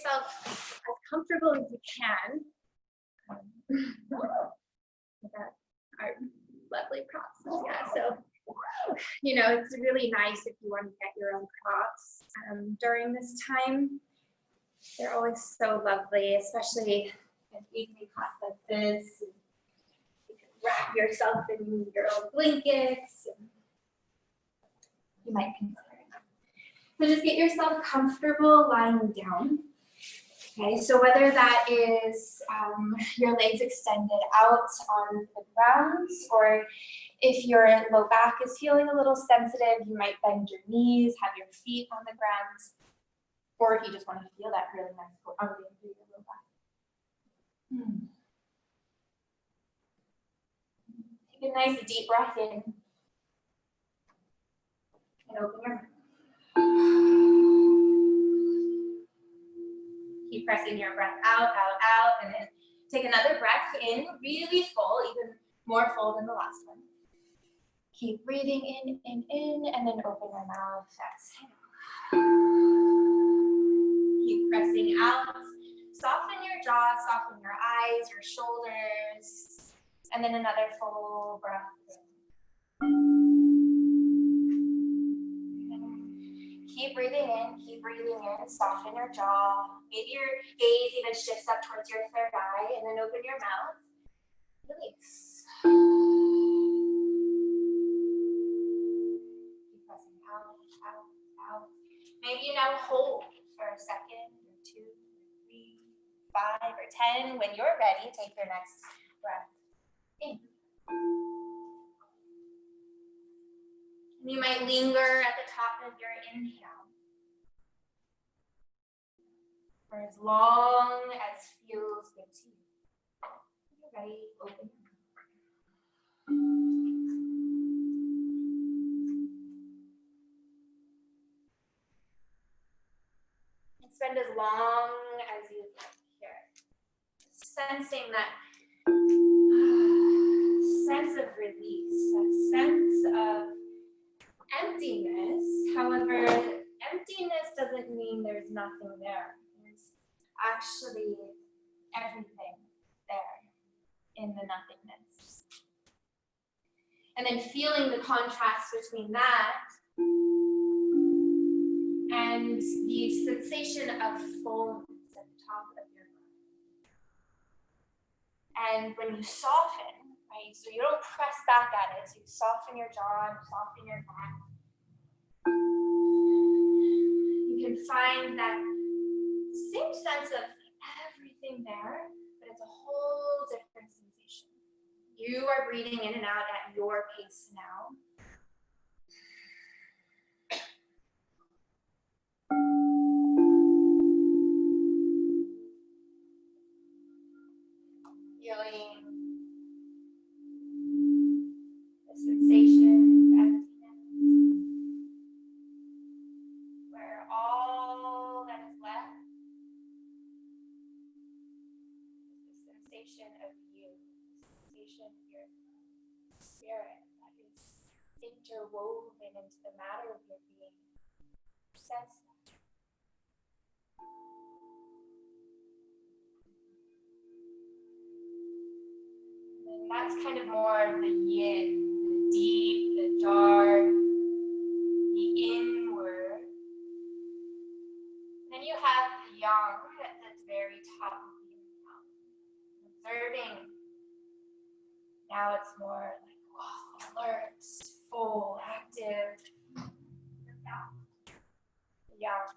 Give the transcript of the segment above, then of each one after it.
yourself as comfortable as you can. Our lovely props. Yeah, so you know, it's really nice if you want to get your own props during this time. They're always so lovely, especially in evening class like this. You can wrap yourself in your own blankets. And you might consider it. So just get yourself comfortable lying down. Okay, so whether that is your legs extended out on the ground, or if your low back is feeling a little sensitive, you might bend your knees, have your feet on the ground, or if you just want to feel that really nice grounding through your low back. Take a nice deep breath in and open your mouth. Keep pressing your breath out, and then take another breath in, really full, even more full than the last one. Keep breathing in, and then open your mouth, exhale. Keep pressing out, soften your jaw, soften your eyes, your shoulders, and then another full breath in. Keep breathing in, soften your jaw. Maybe your gaze even shifts up towards your third eye, and then open your mouth. Release. Keep pressing out. Maybe you now hold for a second, or 2, 3, 5, or 10. When you're ready, take your next breath in. You might linger at the top of your inhale for as long as feels good to you. When you're ready, open your mouth. And spend as long as you like here. Sensing that sense of release, that sense of emptiness. However, emptiness doesn't mean there's nothing there. There's actually everything there in the nothingness. And then feeling the contrast between that and the sensation of fullness at the top of your body. And when you soften, right, so you don't press back at it, so you soften your jaw and soften your back. You can find that same sense of everything there, but it's a whole different sensation. You are breathing in and out at your pace now. Feeling the sensation of emptiness, where all that is left is the sensation of you, the sensation of your spirit that is interwoven into the matter of your being. Sense that. And that's kind of more of the yin, the deep, the dark, the inward. And then you have the yang at the very top of the inhale. Observing. Now it's more like, wow, alert, full, active. The yang.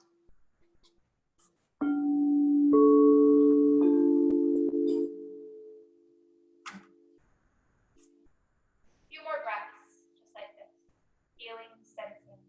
Few more breaths, just like this. Feeling, sensing.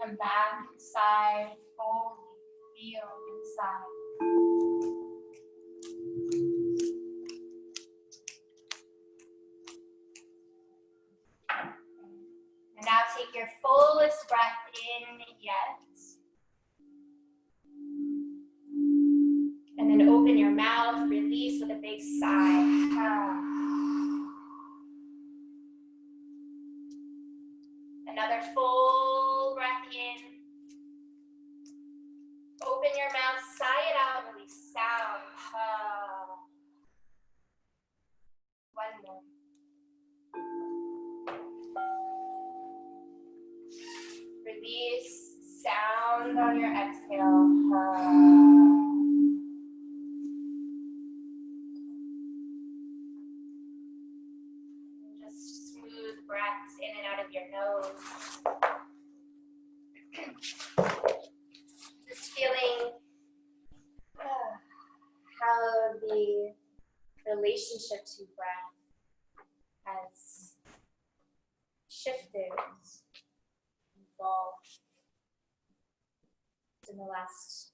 From back, side, fold, feel inside. And now take your fullest breath in yet. And then open your mouth, release with a big sigh. Another full breath in. Open your mouth, sigh it out, release sound. One more. Release sound on your exhale. Just smooth breaths in and out of your nose. Just feeling how the relationship to breath has shifted, evolved in the last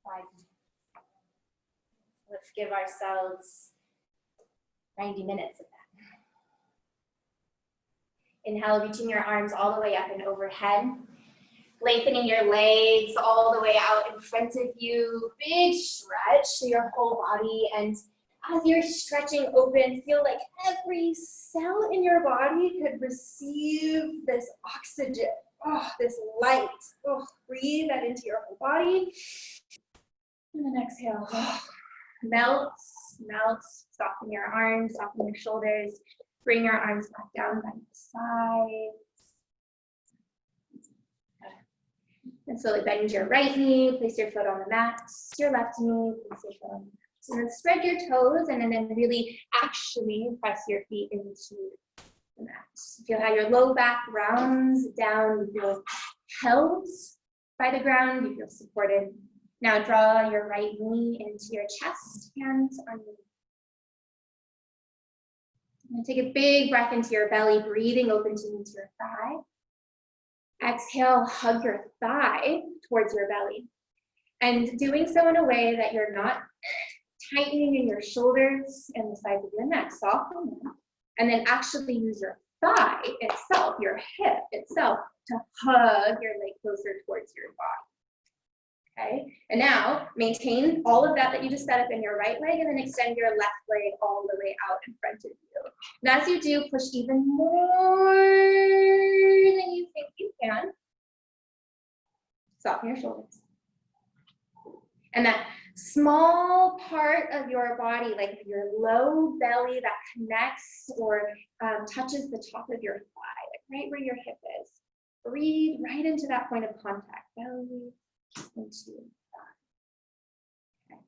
5 minutes. Let's give ourselves 90 minutes of that. Inhale, reaching your arms all the way up and overhead. Lengthening your legs all the way out in front of you. Big stretch to your whole body. And as you're stretching open, feel like every cell in your body could receive this oxygen, this light. Breathe that into your whole body. And then exhale. Melts, melts. Soften your arms, soften your shoulders. Bring your arms back down by the sides. And slowly bend your right knee, place your foot on the mat, your left knee, place your foot on the mat. So then spread your toes and then really actually press your feet into the mat. Feel how your low back rounds down, you feel held by the ground, you feel supported. Now draw your right knee into your chest, hands on your knee. And take a big breath into your belly, breathing open into your thigh. Exhale, hug your thigh towards your belly. And doing so in a way that you're not tightening in your shoulders and the sides of your neck, soften them. And then actually use your thigh itself, your hip itself, to hug your leg closer towards your body. Okay, and now maintain all of that you just set up in your right leg and then extend your left leg all the way out in front of you. And as you do, push even more than you think you can. Soften your shoulders. And that small part of your body, like your low belly that connects or touches the top of your thigh, like right where your hip is. Breathe right into that point of contact. Belly into thigh. Okay.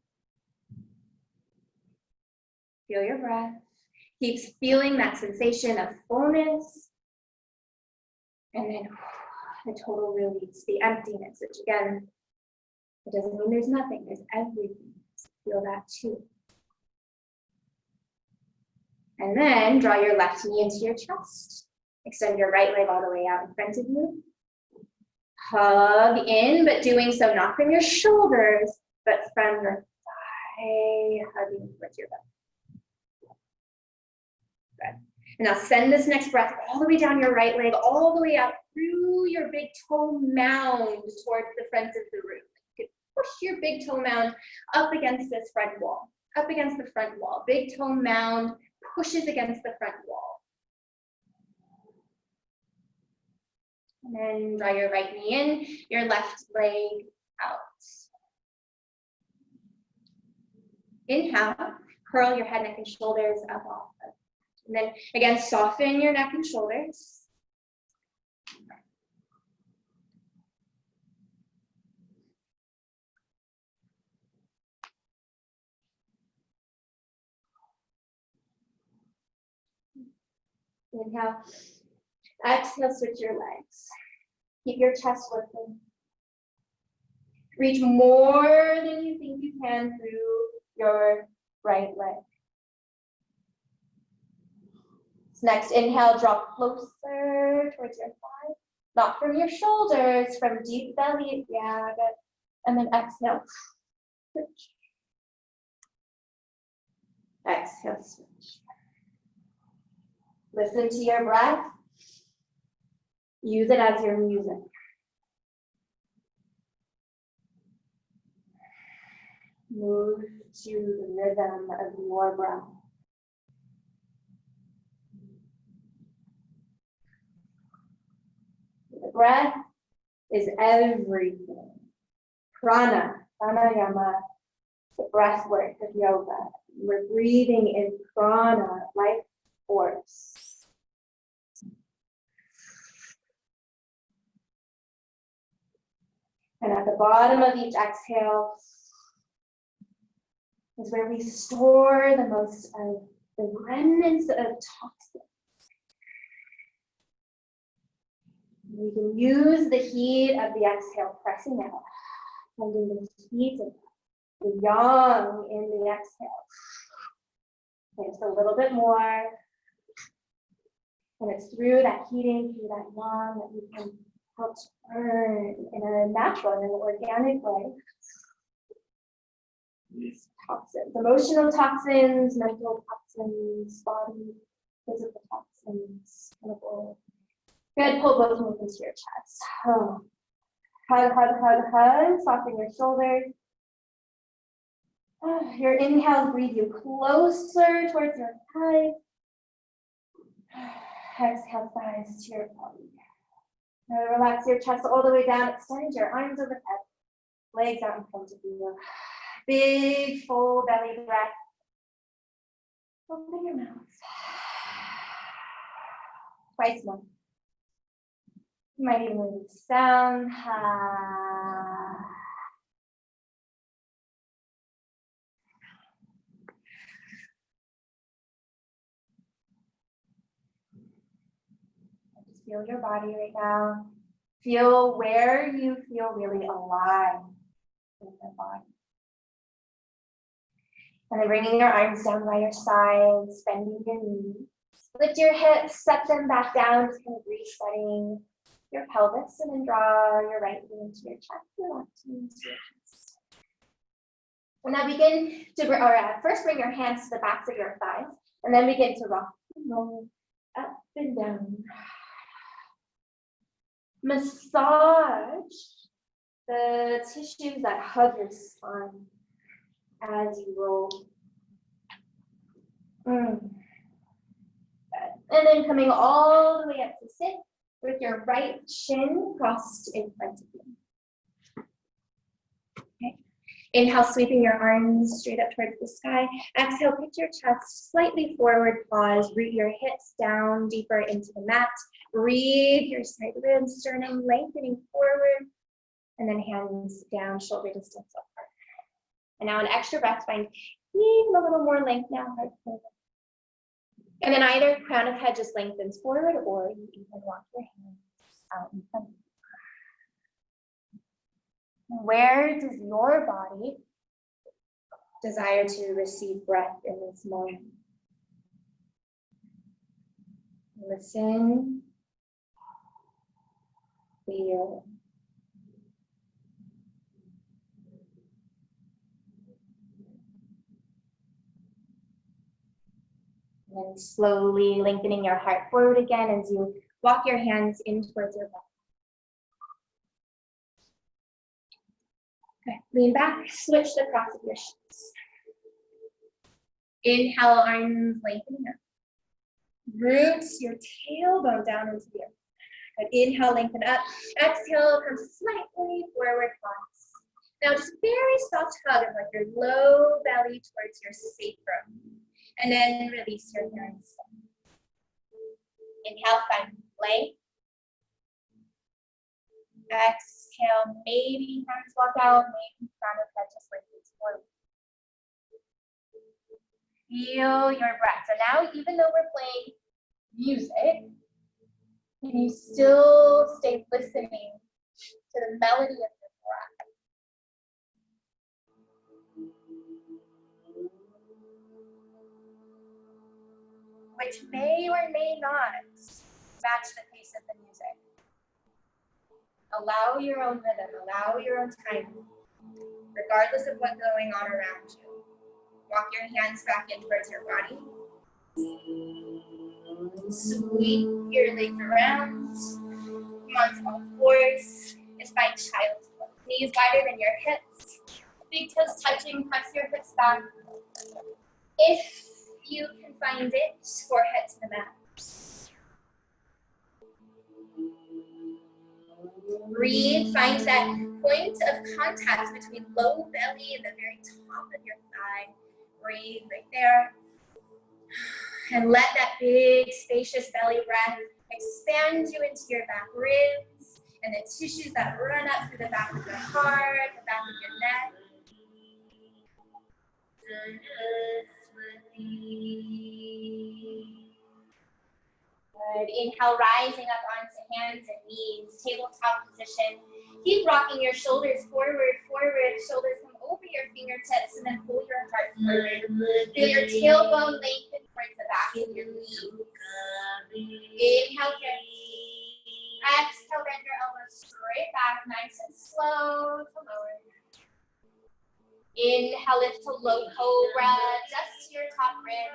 Feel your breath. Keep feeling that sensation of fullness. And then the total release, the emptiness, which again, it doesn't mean there's nothing, there's everything. So feel that too. And then draw your left knee into your chest. Extend your right leg all the way out in front of you. Hug in, but doing so not from your shoulders, but from your thigh, hugging towards your belly. Good. And now send this next breath all the way down your right leg, all the way out through your big toe mound towards the front of the room. You can push your big toe mound up against this front wall, up against the front wall. Big toe mound pushes against the front wall. And then draw your right knee in, your left leg out. Inhale, curl your head, neck, and shoulders up off. And then again, soften your neck and shoulders. Inhale. Exhale, switch your legs. Keep your chest lifted. Reach more than you think you can through your right leg. So next, inhale, draw closer towards your thigh. Not from your shoulders, from deep belly. Yeah, good. And then exhale. Switch. Exhale, switch. Listen to your breath. Use it as your music. Move to the rhythm of your breath. The breath is everything. Pranayama, the breath work of yoga. We're breathing in prana, life force. And at the bottom of each exhale is where we store the most of the remnants of toxins. We can use the heat of the exhale, pressing out, finding the heat of the yang in the exhale. Just a little bit more. And it's through that heating, through that yang, that we can help to burn in a natural and an organic way these toxins, emotional toxins, mental toxins, body, physical toxins, chemical. Good, pull both knees into your chest. Oh. Hug, hug, hug, hug. Soften your shoulders. Oh, your inhale, breathe you closer towards your thighs. Exhale, thighs to your belly. Now relax your chest all the way down. Extend your arms overhead. Legs out in front of you. Big, full belly breath. Open your mouth. Twice more. You might even release down. Just feel your body right now. Feel where you feel really alive in your body. And then bringing your arms down by your sides, bending your knees. Lift your hips, step them back down, just kind of resetting your pelvis, and then draw your right knee into your chest, your left knee into your chest. And now begin to, first bring your hands to the backs of your thighs, and then begin to rock and roll up and down. Massage the tissues that hug your spine as you roll. Good. And then coming all the way up to sit with your right shin crossed in front of you. Okay. Inhale, sweeping your arms straight up towards the sky. Exhale, pitch your chest slightly forward, pause, root your hips down deeper into the mat. Breathe your side ribs, sternum lengthening forward, and then hands down, shoulder distance apart. And now an extra breath, find even a little more length now. And then either crown of head just lengthens forward, or you even walk your hands out in front. Where does your body desire to receive breath in this moment? Listen, feel. And slowly lengthening your heart forward again as you walk your hands in towards your back. Okay, lean back, switch the cross of your shins. Inhale, arms lengthening up. Root your tailbone down into the earth. Good. Inhale, lengthen up. Exhale, come slightly forward, pause. Now just very soft hug of like your low belly towards your sacrum. And then release your hands. Inhale, find length. Exhale, maybe hands walk out, maybe crown of head just lengthens forward. Feel your breath. So now, even though we're playing music, can you still stay listening to the melody of your breath? Which may or may not match the pace of the music. Allow your own rhythm, allow your own time, regardless of what's going on around you. Walk your hands back in towards your body. Sweep your legs around. Come on to all fours and find child's pose. Knees wider than your hips. Big toes touching, press your hips back. If you can find it, forehead to the mat. Breathe, find that point of contact between low belly and the very top of your thigh. Breathe right there. And let that big, spacious belly breath expand you into your back ribs and the tissues that run up through the back of your heart, the back of your neck. Good. Inhale, rising up onto hands and knees, tabletop position. Keep rocking your shoulders forward, shoulders come over your fingertips and then pull your heart forward. Feel your tailbone lengthen towards the back of your knee. Inhale here. Exhale, bend your elbows straight back, nice and slow to lower. Inhale, lift to low cobra, just to your top rib.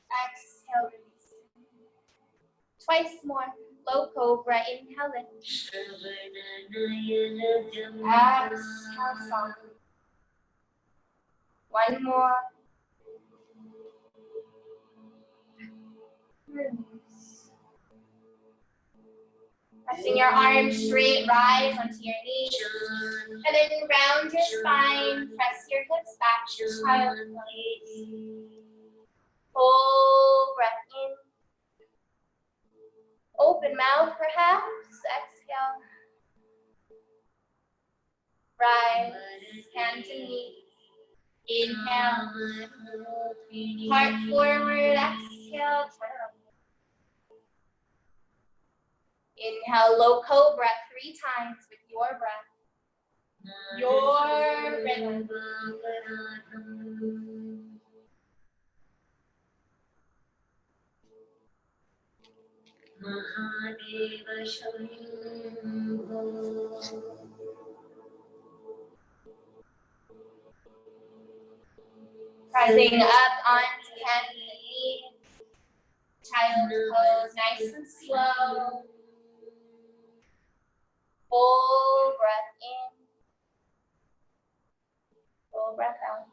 Exhale, release. Twice more. Low cobra. Inhale, lift. Exhale, soften. One more. Release. Pressing your arms straight, rise onto your knees. And then round your spine. Press your hips back. Child's pose. Full breath in. Open mouth, perhaps. Exhale. Rise, hand to knee. Inhale. Heart forward. Exhale. Turn around. Inhale, low cobra 3 times with your breath. Your rhythm. Mahadeva Shambho. Pressing up onto hands and knees. Child's pose, nice and slow. Full breath in. Full breath out.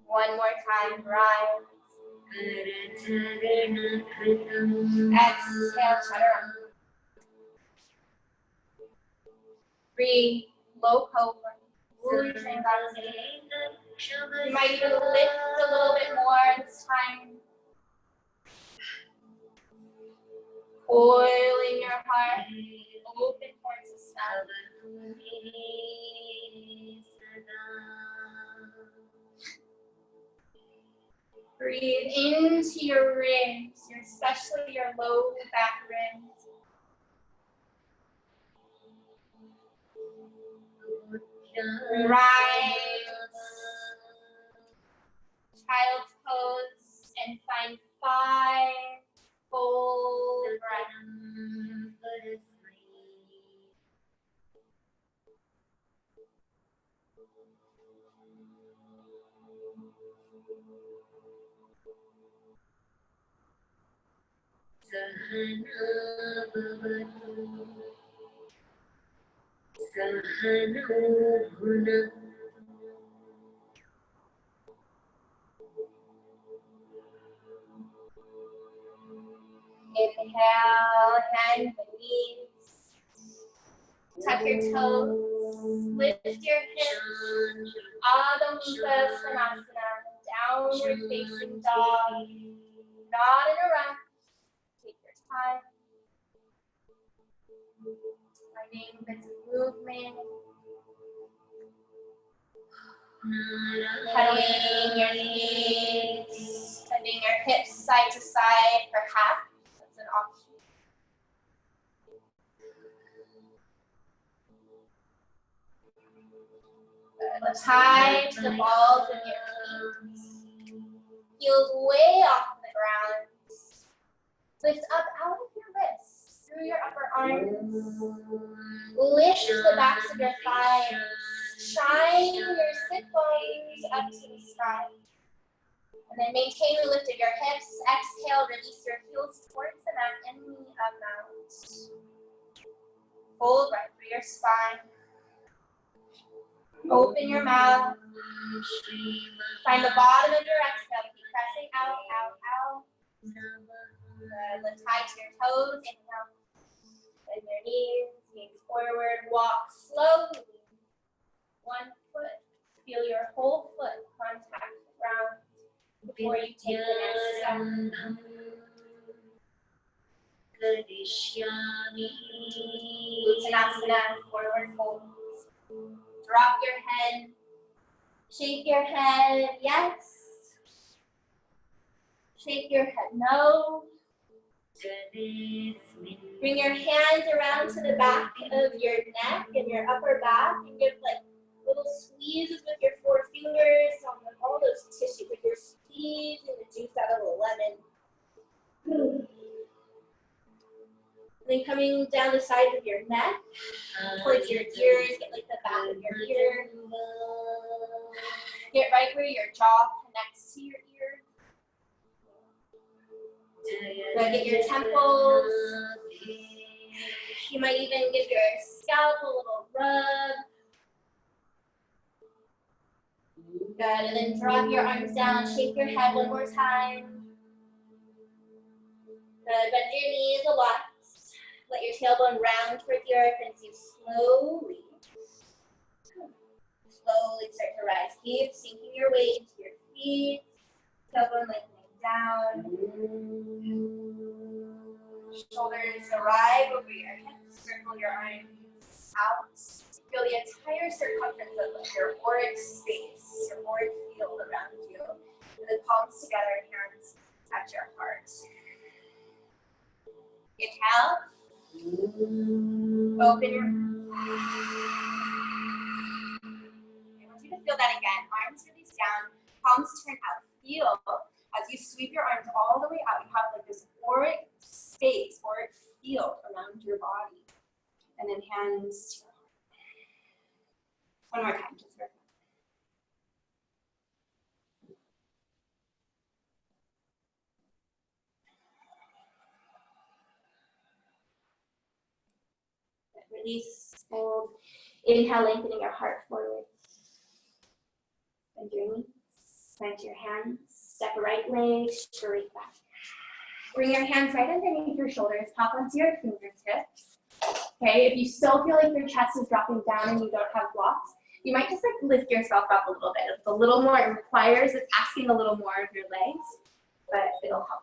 One more time, rise. Exhale, chaturanga. Breathe, low cobra. You might even lift a little bit more this time. Coiling your heart, open towards the sun. Breathe into your ribs, especially your low back ribs. Rise, child's pose, and find 5 full breaths. Sahana bhavatu, sahano bhunaktu. Inhale, hands and knees. Tuck your toes, lift your hips. Adho Mukha Svanasana, downward facing dog. Not in a rush. Take your time. Finding bits of movement. Pedaling your knees, bending your hips side to side, perhaps. That's an option. Tie to the balls of your feet. Heels way off the ground. Lift up out of your wrists, through your upper arms. Lift the backs of your thighs. Shine your sit bones up to the sky. And then maintain the lift of your hips. Exhale, release your heels towards the mat and knee up out. Hold right through your spine. Open your mouth. Find the bottom of your exhale. Keep pressing out, out, out. Good. Lift high to your toes. Inhale. Bend your knees forward. Walk slowly. One foot. Feel your whole foot contact the ground before you take the next step. Uttanasana, forward fold. Drop your head. Shake your head, yes. Shake your head, no. Bring your hands around to the back of your neck and your upper back and give like little squeezes with your four fingers on all those tissues, like you're squeezing the juice out of a lemon. And then coming down the sides of your neck, towards your ears, get like the back of your ear. Get right where your jaw connects to your ear. Get your temples. You might even give your scalp a little rub. Good, and then drop your arms down, shake your head one more time. Good, bend your knees a lot. Let your tailbone round towards the earth and you slowly start to rise. Keep sinking your weight into your feet. Tailbone lengthening down. Shoulders arrive over your hips. Circle your arms out. Feel the entire circumference of your auric space, your auric field around you. And the palms together, hands at your heart. Inhale. Open your mouth. I want you to feel that again. Arms release down, palms turn out. Feel as you sweep your arms all the way out, you have like this auric space, auric field around your body. And then hands. One more time, just for release, hold. Inhale, lengthening your heart forward. Bend your knees, plant your hands, step right leg straight back. Bring your hands right underneath your shoulders, pop onto your fingertips. Okay, if you still feel like your chest is dropping down and you don't have blocks, you might just like lift yourself up a little bit. It's a little more, it requires, it's asking a little more of your legs, but it'll help.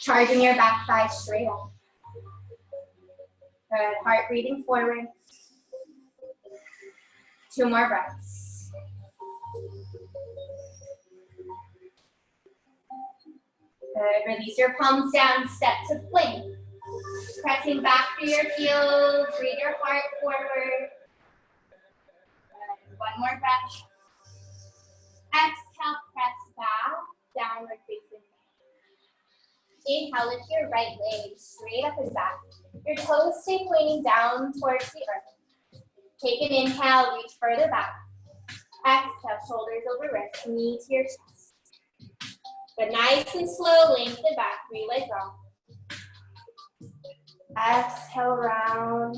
Charging your back thigh straight up. Good, heart breathing forward. 2 more breaths. Good, release your palms down, step to plank. Pressing back through your heels, breathe your heart forward. Good. 1 more breath. Exhale, press back, downward facing. Inhale, lift your right leg straight up and back. Your toes stay pointing down towards the earth. Take an inhale, reach further back. Exhale, shoulders over wrists, knee to your chest. But nice and slow, lengthen back, 3 legs off. Exhale, round.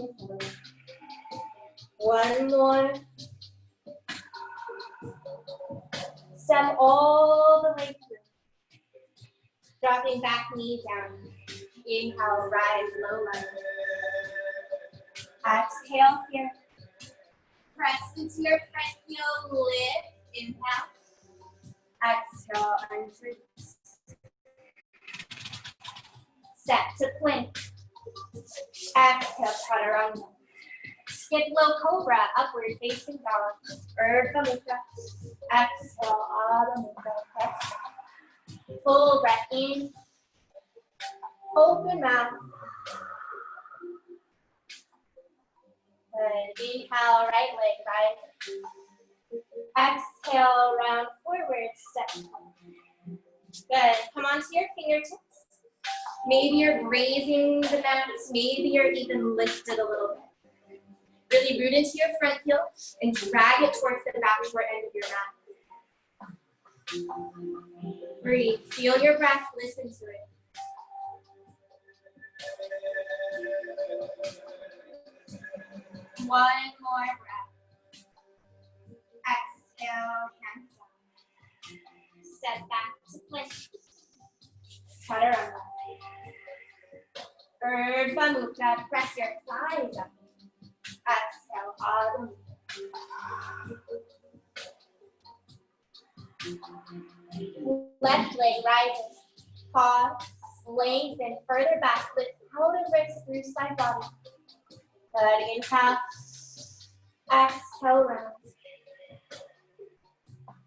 1 more. Step all the way through. Dropping back, knee down. Inhale, rise, low lunge. Exhale here. Press into your front heel, lift. Inhale. Exhale, arms release. Step to plank. Exhale, chaturanga. Skip low cobra, upward facing dog. Urdhva mukha. Exhale, adho mukha. Press. Full breath in. Open mouth. Good. Inhale, right leg rise. Exhale, round forward, step. Good. Come onto your fingertips. Maybe you're grazing the mat. Maybe you're even lifted a little bit. Really root into your front heel and drag it towards the back short end of your mat. Breathe. Feel your breath. Listen to it. One more breath. Exhale, hands down. Step back to plank. Chaturanga. Urdhva Mukha. Press your thighs up. Exhale, Adho Mukha. Left leg rises. Pause. Lengthen further back. Lift outer wrists through side body. Good. Inhale. Exhale, round.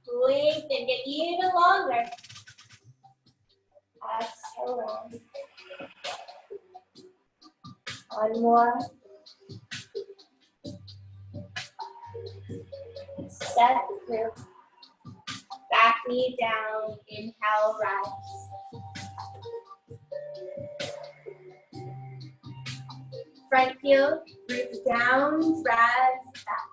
Lengthen. Get even longer. Exhale, round. One more. Step through. Back knee down. Inhale, rise. Front heel, roots down, rise back.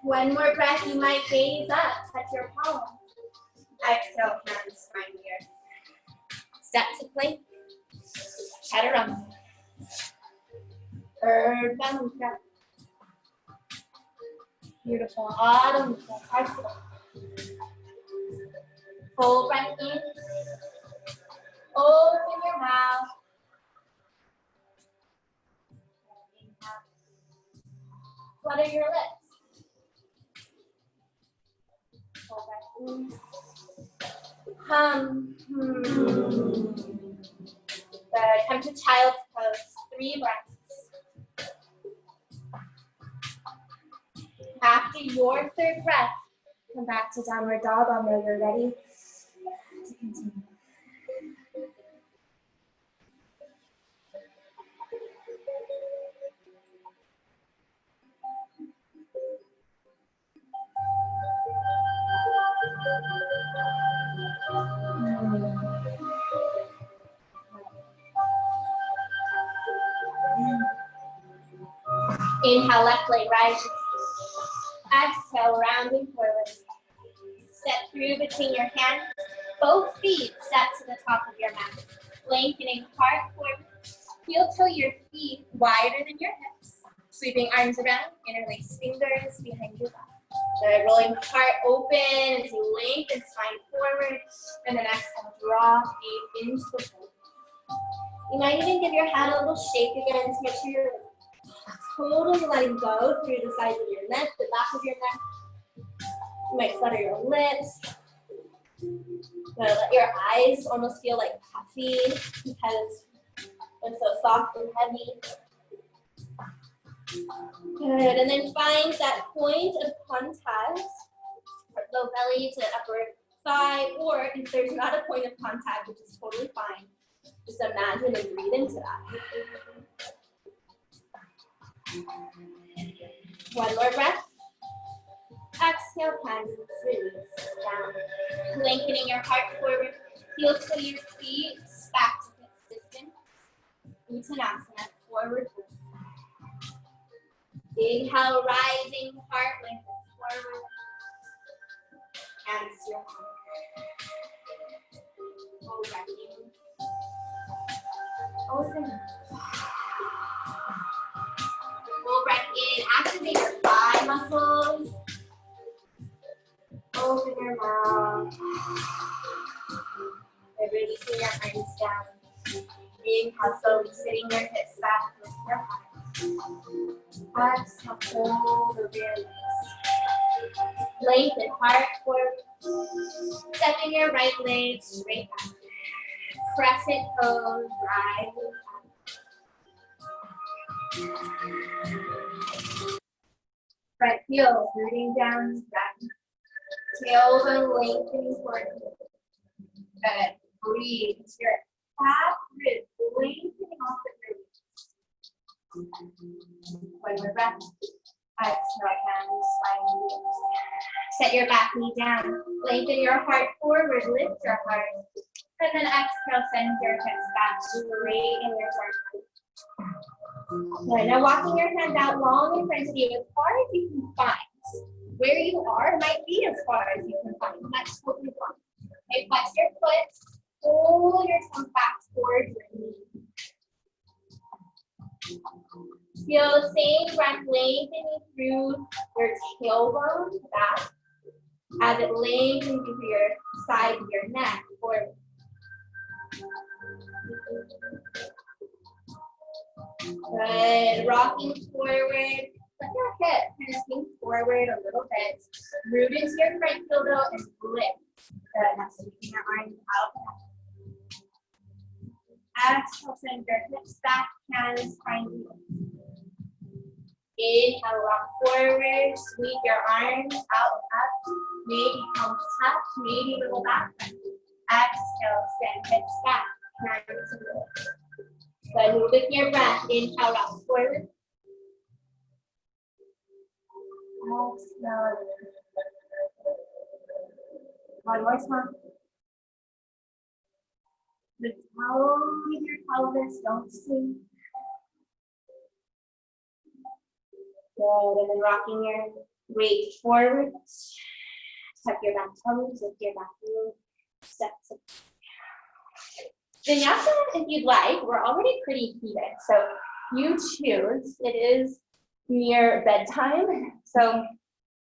One more breath, you might gaze up, touch your palms. Exhale, hands find the earth. Step to plank. Chaturanga. Urdhva Mukha. Beautiful. Adho Mukha. Full breath in. Open your mouth. Inhale. Flutter your lips. Full breath in. Good. Come to child's pose. 3 breaths. After your 3rd breath, come back to downward dog until you're ready to continue. Inhale, left leg rises. Exhale, rounding forward. Step through between your hands. Both feet step to the top of your mat. Lengthening heart forward. Heel toe your feet wider than your hips. Sweeping arms around, interlace fingers behind your back. Good. Rolling heart open as you lengthen spine forward. And then exhale, draw feet into the floor. You might even give your head a little shake again to make sure you're totally letting go through the sides of your neck, the back of your neck. You might flutter your lips. Let your eyes almost feel like puffy because they're so soft and heavy. Good, and then find that point of contact, low belly to upper thigh, or if there's not a point of contact, which is totally fine, just imagine and breathe into that. One more breath. Exhale, hands release down. Lengthening your heart forward. Heel to your feet, back to hips distance. Uttanasana, forward fold. Inhale, rising, heart lengthens forward. Hands to your heart. Full breath in. Open. Full breath in. Activate your thigh muscles. Open your mouth. And releasing your arms down. Inhale, slowly sitting your hips back with your heart. Exhale, hold the release. Lengthen heart forward. Stepping your right leg straight back. Crescent pose, rising up. Front heel rooting down, back. Tailbone lengthening forward. Good. Breathe. Your calf ribs lengthening off the ribs. One more breath. Exhale, hands, spine moves. Set your back knee down. Lengthen your heart forward, lift your heart. And then exhale, send your hips back straight in your torso. Good. Now walking your hands out long in front of you as far as you can find. Where you are might be as far as you can find. That's totally fine. Okay, flex your foot. Pull your tongue back towards your knee. Feel the same breath lengthening through your tailbone back as it lengthens through your side of your neck forward. Good. Rocking forward. Let your hip kind of sink forward a little bit. Root into your front heel though and lift. Good. Now sweeping your arms out. Exhale, send your hips back, hands find you. Inhale, rock forward, sweep your arms out and up. Maybe palms touch, maybe a little back. Exhale, send hips back, hands to the lift. Good, move with your breath. Inhale, rock forward. Exhale. One more time. The toe with your pelvis, don't sink. Good, and then rocking your weight forward. Tuck your back toes, lift your back heel, step. Vinyasa, if you'd like, we're already pretty heated, so you choose. It is near bedtime, so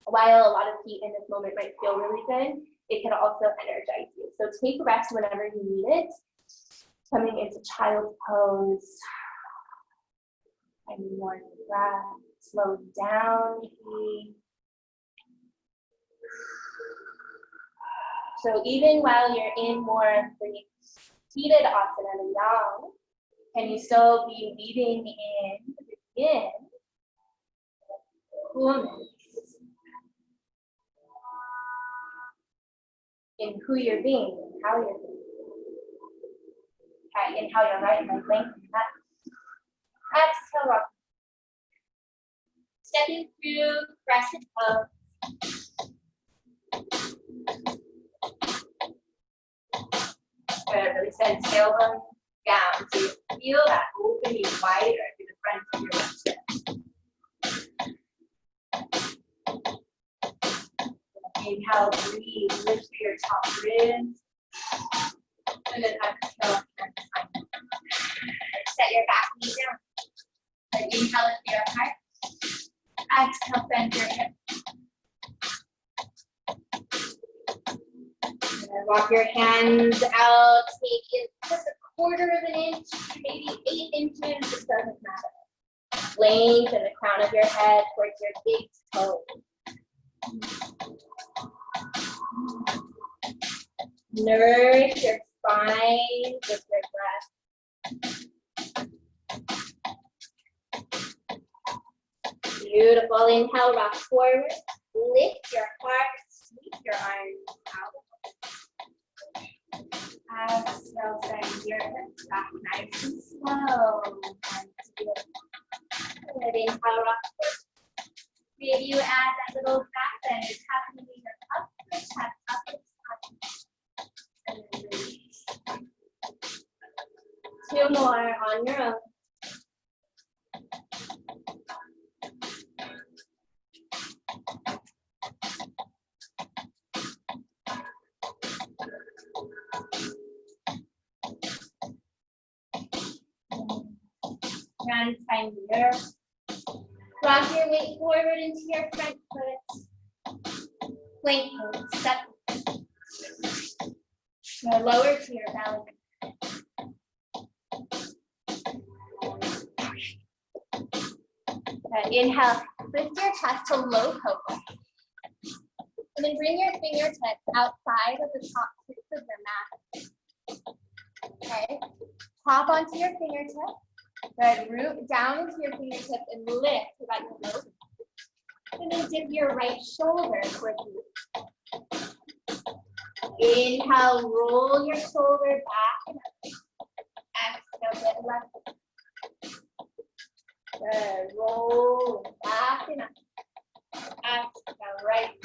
while a lot of heat in this moment might feel really good, it can also energize you. So take rest whenever you need it. Coming into child's pose. And more breath. Slow down. So even while you're in more of the heated asana and yang, can you still be leading in coolness in who you're being, how you're being. Okay, inhale your right leg, lengthen that. Exhale, rock. Stepping through crescent pose. Good, really send tailbone down. So you feel that opening wider through the front of your chest. Inhale, breathe, lift through your top ribs. And then exhale. Set your back knee down. Then inhale, lift your heart. Exhale, bend your hip. And then walk your hands out, maybe just a 1/4 of an inch, maybe 8 inches, it doesn't matter. Lengthen the crown of your head towards your big toe. Nourish your spine with your breath. Beautiful. Inhale, rock forward. Lift your heart, sweep your arms out. Exhale, send your hips back nice and slow. Good. Inhale, rock forward. Maybe you add that little back bend. It's happening either up the chest, up the spine. And then release. 2 more on your own. Hands find the earth. Rock your weight forward into your front foot. Plank pose, step. Now lower to your belly. Inhale, lift your chest to low cobra. And then bring your fingertips outside of the top 6 of your mat. Okay, hop onto your fingertips. Good, root down into your fingertips and lift so that you're low. And then dip your right shoulder towards you. Inhale, roll your shoulder back and up. Exhale, get left. Good, roll back and up. Exhale, right.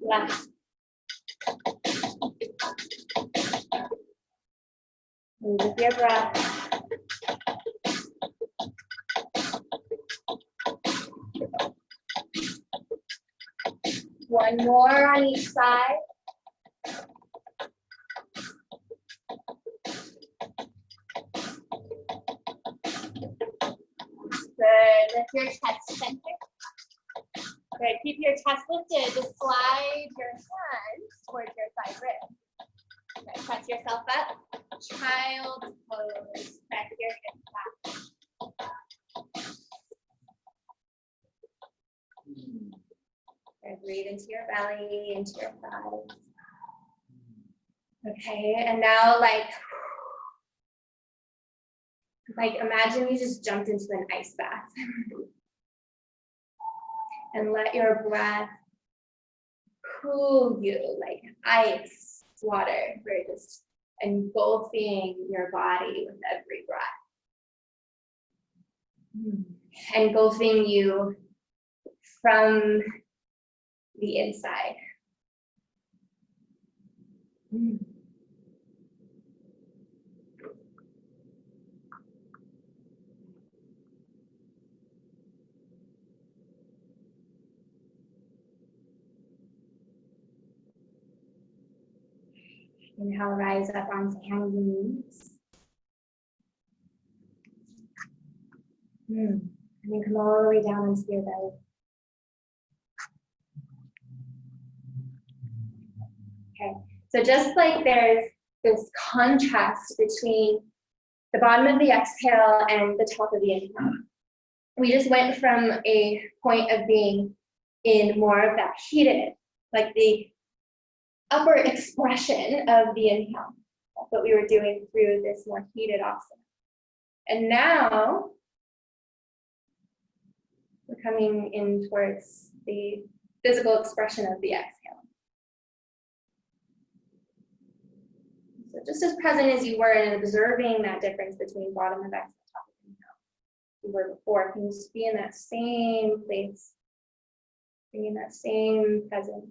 left. Move with your breath. One more on each side. Good. Lift your chest center. Good. Keep your chest lifted. Just slide your hands towards your side rib. Okay. Press yourself up. Child's pose. Back your hips back. Good. Breathe into your belly, into your thighs. Okay. And now, like imagine you just jumped into an ice bath. And let your breath cool you like ice water. We're just engulfing your body with every breath. Engulfing you from the inside. Inhale, rise up onto hands and knees. And then come all the way down into your belly. Okay, so just like there's this contrast between the bottom of the exhale and the top of the inhale. We just went from a point of being in more of that heated, like the upper expression of the inhale. That's what we were doing through this more heated asana. And now we're coming in towards the physical expression of the exhale. So just as present as you were in observing that difference between bottom of exhale and top of inhale you were before, can you just be in that same place, being in that same presence?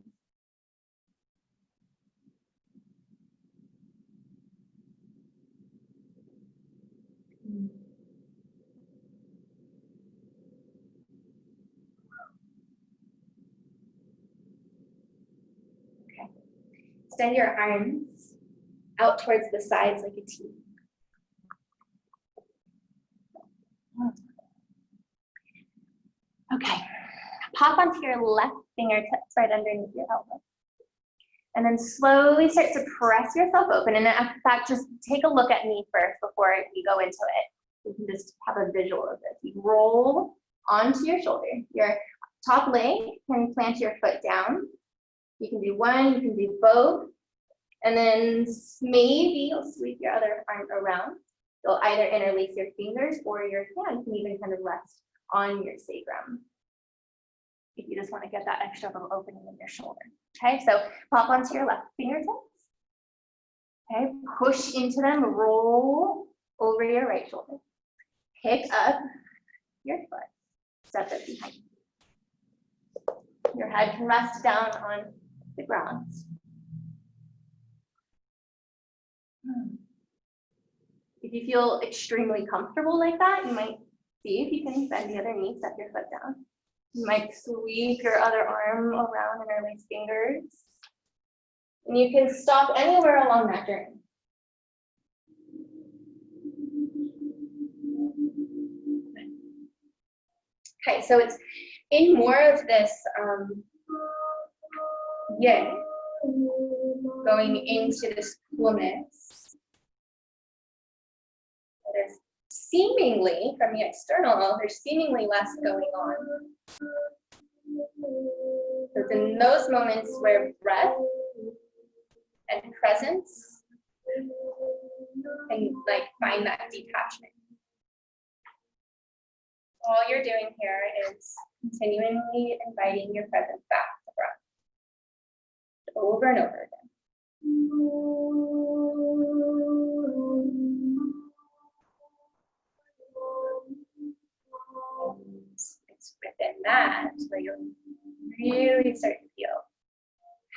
Okay. Extend your arms out towards the sides like a T. Okay. Pop onto your left fingertips right underneath your elbow. And then slowly start to press yourself open. And in fact, just take a look at me first before we go into it. You can just have a visual of this. You roll onto your shoulder. Your top leg can plant your foot down. You can do one, you can do both. And then maybe you'll sweep your other arm around. You'll either interlace your fingers or your hand can even kind of rest on your sacrum. If you just want to get that extra little opening in your shoulder. Okay, so pop onto your left fingertips. Okay, push into them, roll over your right shoulder. Pick up your foot, step it behind. Your head can rest down on the ground. If you feel extremely comfortable like that, you might see if you can bend the other knee, step your foot down. You might sweep your other arm around and interlace fingers. And you can stop anywhere along that journey. Okay, so it's in more of this yin, going into this coolness. There's seemingly, from the external, there's seemingly less going on. So it's in those moments where breath and presence can find that detachment. All you're doing here is continually inviting your presence back to breath over and over again. It's within that where you'll really start to feel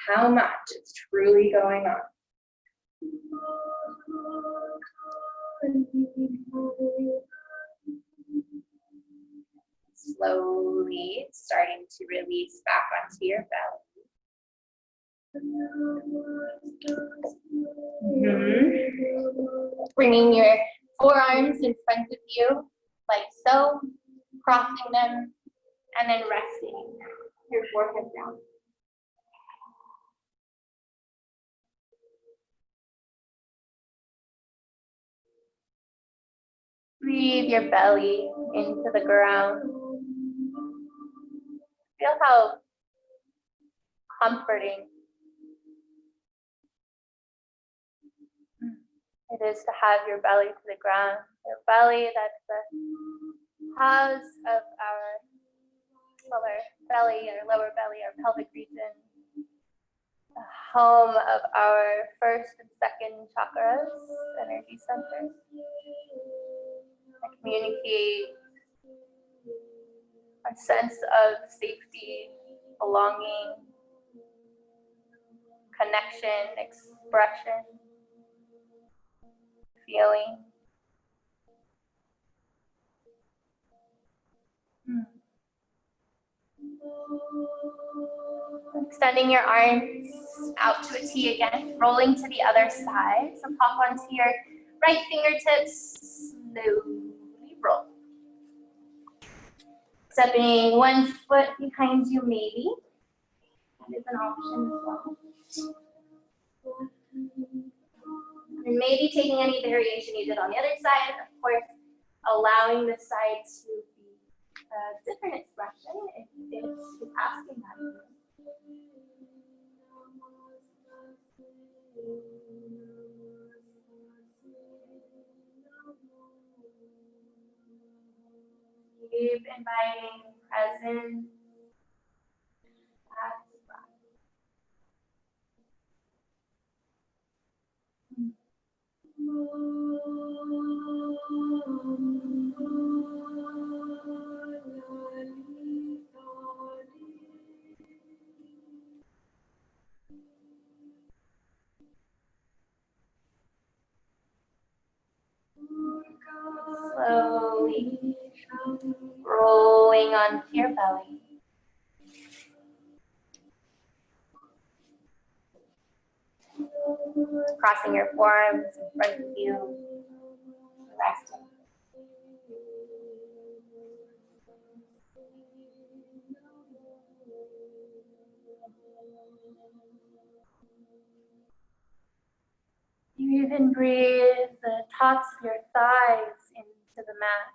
how much is truly going on. Slowly starting to release back onto your belly. Bringing your forearms in front of you, like so, crossing them, and then resting your forehead down. Breathe your belly into the ground. Feel how comforting it is to have your belly to the ground. Your belly, that's the house of our lower belly, our lower belly, our pelvic region. The home of our first and second chakras, energy centers, that communicate our sense of safety, belonging, connection, expression, feeling. Extending your arms out to a T again, rolling to the other side. So pop onto your right fingertips, slowly roll. Stepping one foot behind you, maybe. That is an option as well. And maybe taking any variation you did on the other side, of course, allowing the side to be a different expression if it's asking that. Keep inviting presence. Slowly rolling onto your belly. Crossing your forearms in front of you. Resting. You even breathe the tops of your thighs into the mat.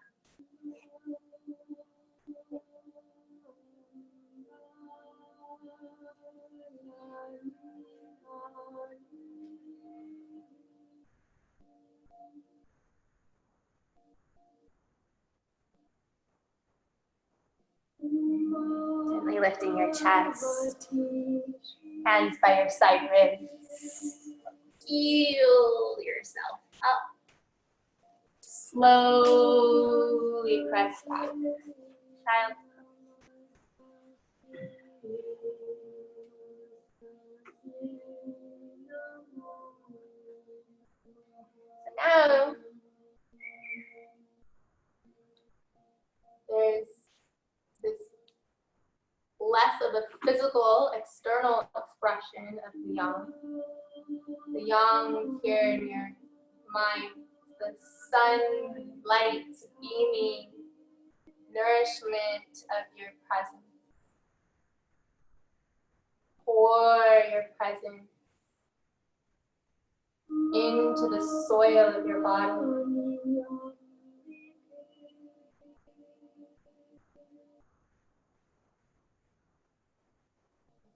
Gently lifting your chest, hands by your side ribs. Feel yourself up. Slowly press back. Child. So now, there's this less of a physical, external expression of the yang. The yang here in your mind, the sunlight beaming nourishment of your presence. Pour your presence into the soil of your body.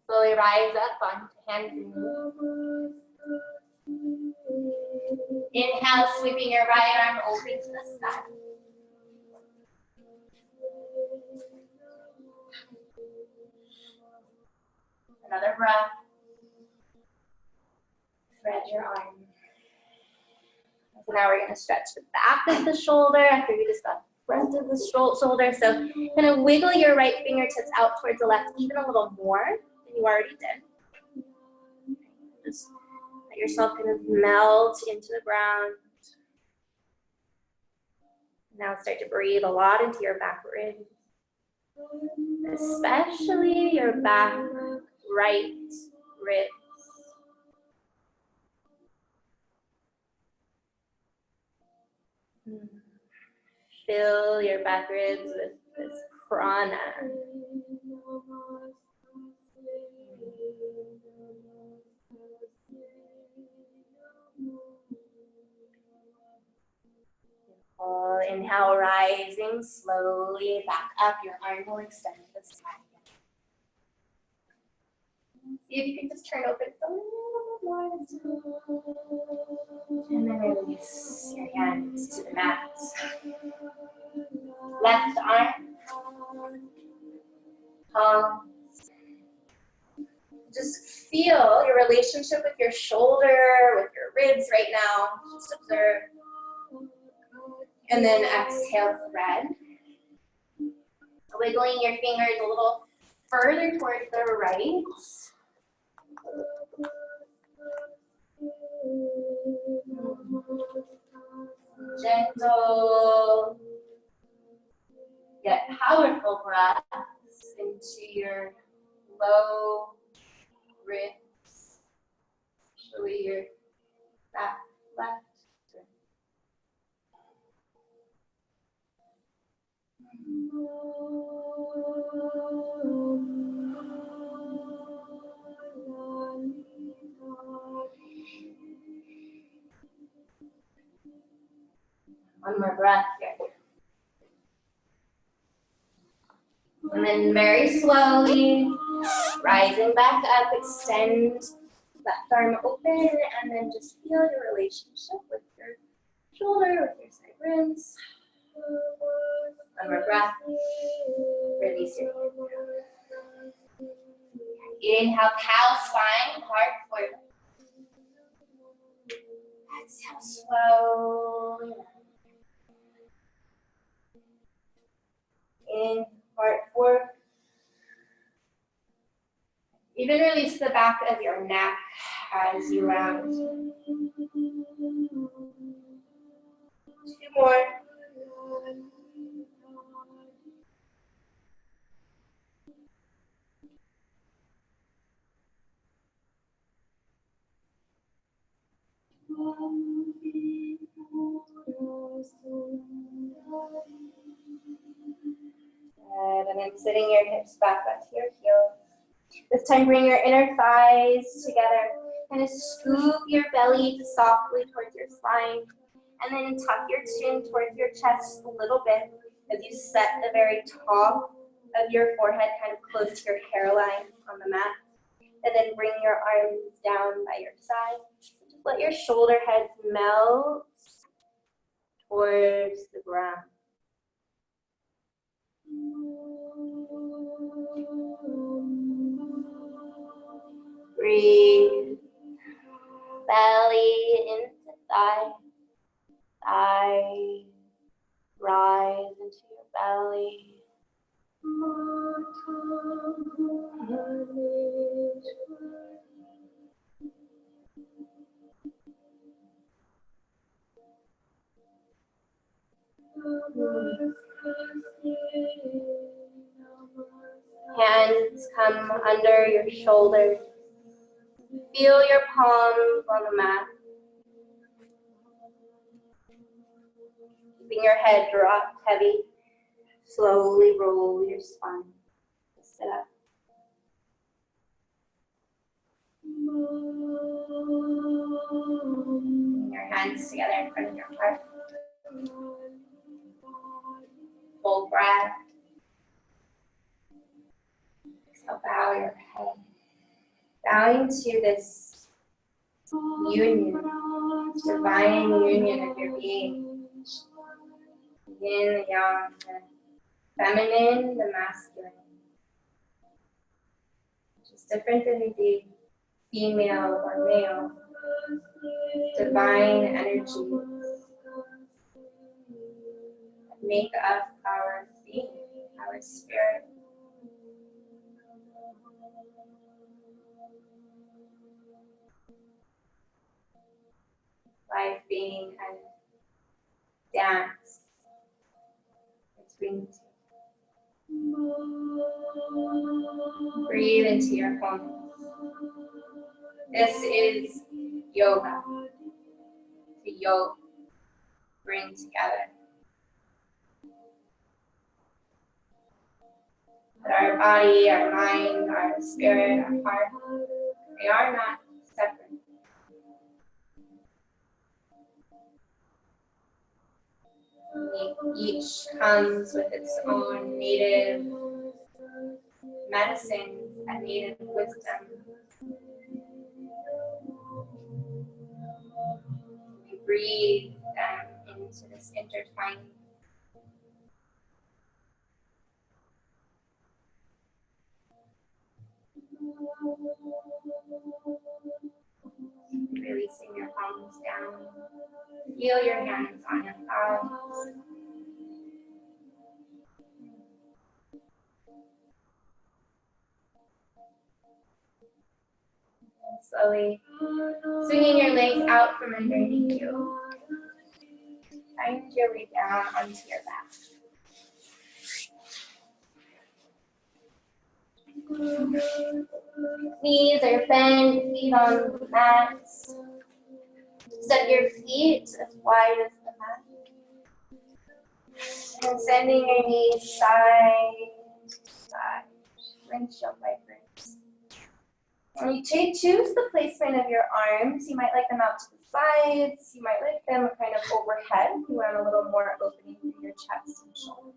Slowly rise up onto hands and knees. Inhale, sweeping your right arm open to the sky. Another breath. Spread your arm. So now we're going to stretch the back of the shoulder after we just got the front of the shoulder. So kind of wiggle your right fingertips out towards the left even a little more than you already did. yourself kind of melt into the ground. Now start to breathe a lot into your back ribs, especially your back right ribs. Fill your back ribs with this prana. Inhale, rising slowly back up. Your arm will extend to the sky. See if you can just turn open a little bit more. And then release your hands to the mat. Left arm, palm. Just feel your relationship with your shoulder, with your ribs right now. Just observe. And then exhale, thread. Wiggling your fingers a little further towards the right. Gentle, yet powerful breaths into your low ribs. Actually, your back left. One more breath here. And then very slowly, rising back up, extend left arm open, and then just feel your relationship with your shoulder, with your side ribs. One more breath. Release your hands. Inhale, cow spine, heart forward. Exhale, slowly. In heart forward. Even release the back of your neck as you round. 2 more. And then sitting your hips back onto your heels. This time bring your inner thighs together. Kind of scoop your belly softly towards your spine. And then tuck your chin towards your chest a little bit as you set the very top of your forehead kind of close to your hairline on the mat. And then bring your arms down by your side. Just let your shoulder heads melt towards the ground. Breathe. Belly into thigh. Thigh. Rise into your belly. Hands come under your shoulders. Feel your palms on the mat. Keeping your head dropped heavy. Slowly roll your spine. Sit up. Bring your hands together in front of your heart. Full breath. Exhale, bow your head. Bowing to this union, divine union of your being. Yin, the yang, the feminine, the masculine. Which is different than the female or male. Divine energies that make up our being, our spirit. life being and dance between the two. Breathe into your palms. This is yoga. To yoke, bring together. That our body, our mind, our spirit, our heart, they are not separate. Each comes with its own native medicines and native wisdom. We breathe them into this intertwining. Releasing your palms down. Feel your hands on your thighs. Slowly swinging your legs out from underneath you. Find your way down onto your back. Knees are bent, feet on the mat. Step your feet as wide as the mat. And sending your knees side to side. Windshield wipers. And you choose the placement of your arms. You might like them out to the sides. You might like them kind of overhead. You want a little more opening in your chest and shoulders.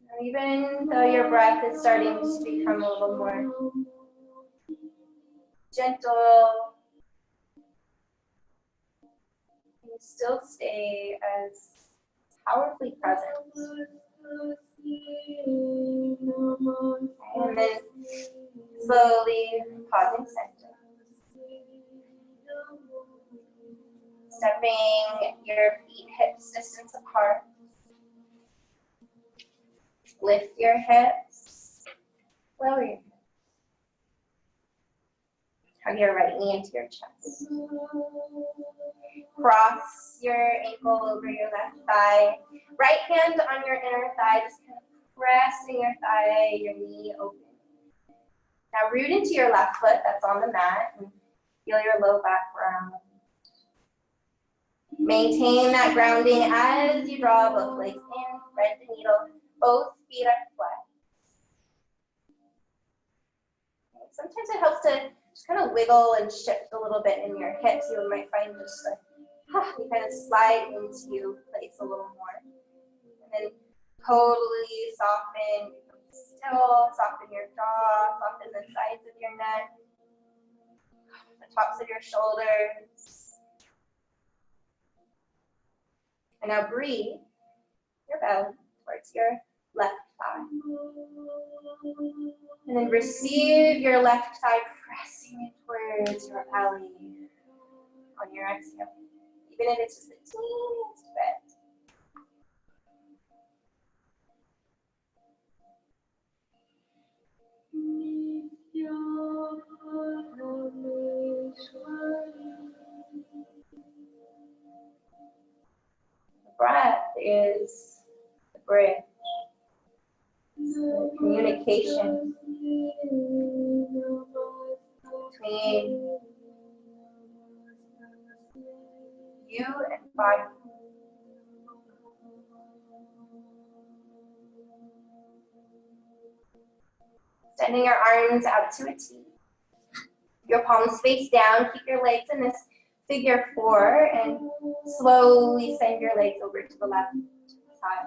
Now, even though your breath is starting to become a little more gentle, you still stay as powerfully present. And then slowly pausing center. Stepping your feet hips distance apart. Lift your hips. Lower your hips. Hug your right knee into your chest. Cross your ankle over your left thigh. Right hand on your inner thigh, just kind of pressing your thigh, your knee open. Now root into your left foot that's on the mat and feel your low back ground. Maintain that grounding as you draw both legs in, thread the needle, both feet up flat. Sometimes it helps to just kind of wiggle and shift a little bit in your hips. You might find just like, you kind of slide into place a little more. And then totally soften, still soften your jaw, soften the sides of your neck, the tops of your shoulders. And now breathe your belly towards your left thigh. And then receive your left thigh pressing towards your belly on your exhale. Even if it's just the teeniest bit. The breath is the bridge. The communication between you and body. Extending your arms out to a T. Your palms face down. Keep your legs in this figure 4 and slowly send your legs over to the left side.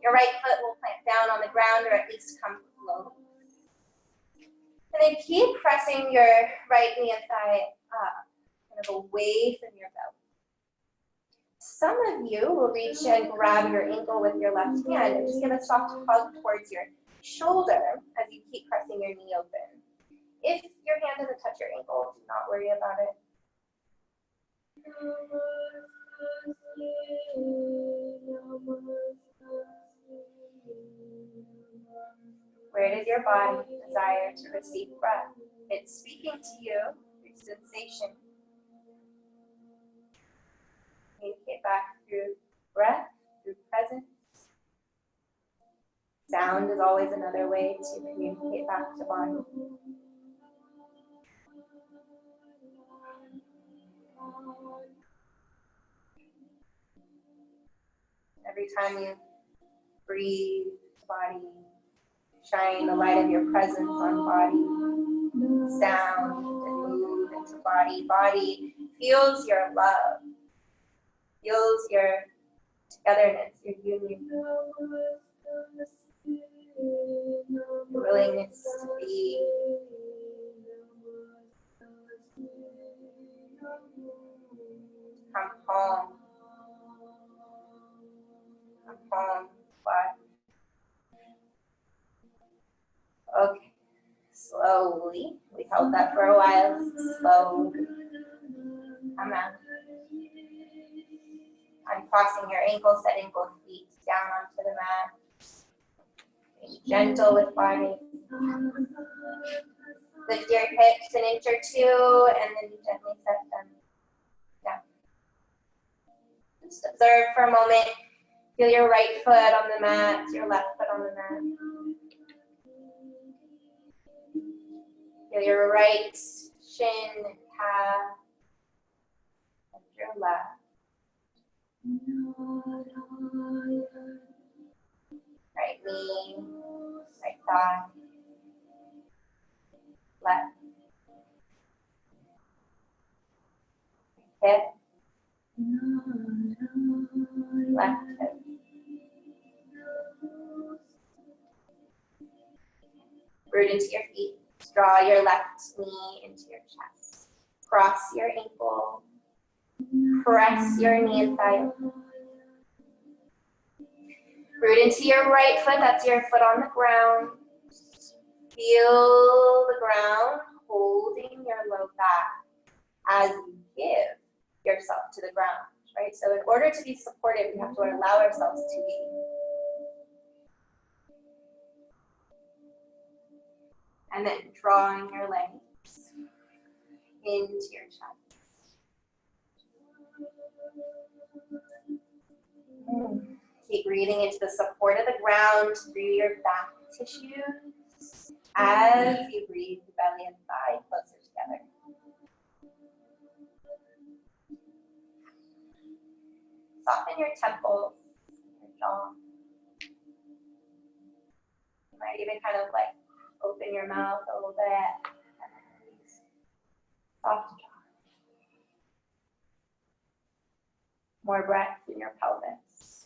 Your right foot will plant down on the ground or at least come low. And then keep pressing your right knee and thigh up, kind of away from your belly. Some of you will reach and grab your ankle with your left hand and just give a soft hug towards your shoulder as you keep pressing your knee open. If your hand doesn't touch your ankle, do not worry about it. Where does your body desire to receive breath? It's speaking to you through sensation. Communicate back through breath, through presence. Sound is always another way to communicate back to body. Every time you breathe, body, shine the light of your presence on body, sound, and move into body. Body feels your love, feels your togetherness, your union, your willingness to be. Come home. Come home. But okay. Slowly. We held that for a while. Slowly. Come out. Uncrossing your ankles, setting both feet down onto the mat. Being gentle with body. Lift your hips an inch or two, and then you gently set them down. Just observe for a moment. Feel your right foot on the mat, your left foot on the mat. Feel your right shin, calf, and your left. Right knee, right thigh, left hip, left hip. Root into your feet. Draw your left knee into your chest. Cross your ankle. Press your knee and thigh open. Root into your right foot. That's your foot on the ground. Feel the ground holding your low back as you give yourself to the ground, right? So in order to be supported, we have to allow ourselves to be. And then drawing your legs into your chest. Keep breathing into the support of the ground through your back tissues as you breathe the belly and thigh closer together. Soften your temples, your jaw. You might even kind of like open your mouth a little bit. Soft jaw. More breath in your pelvis.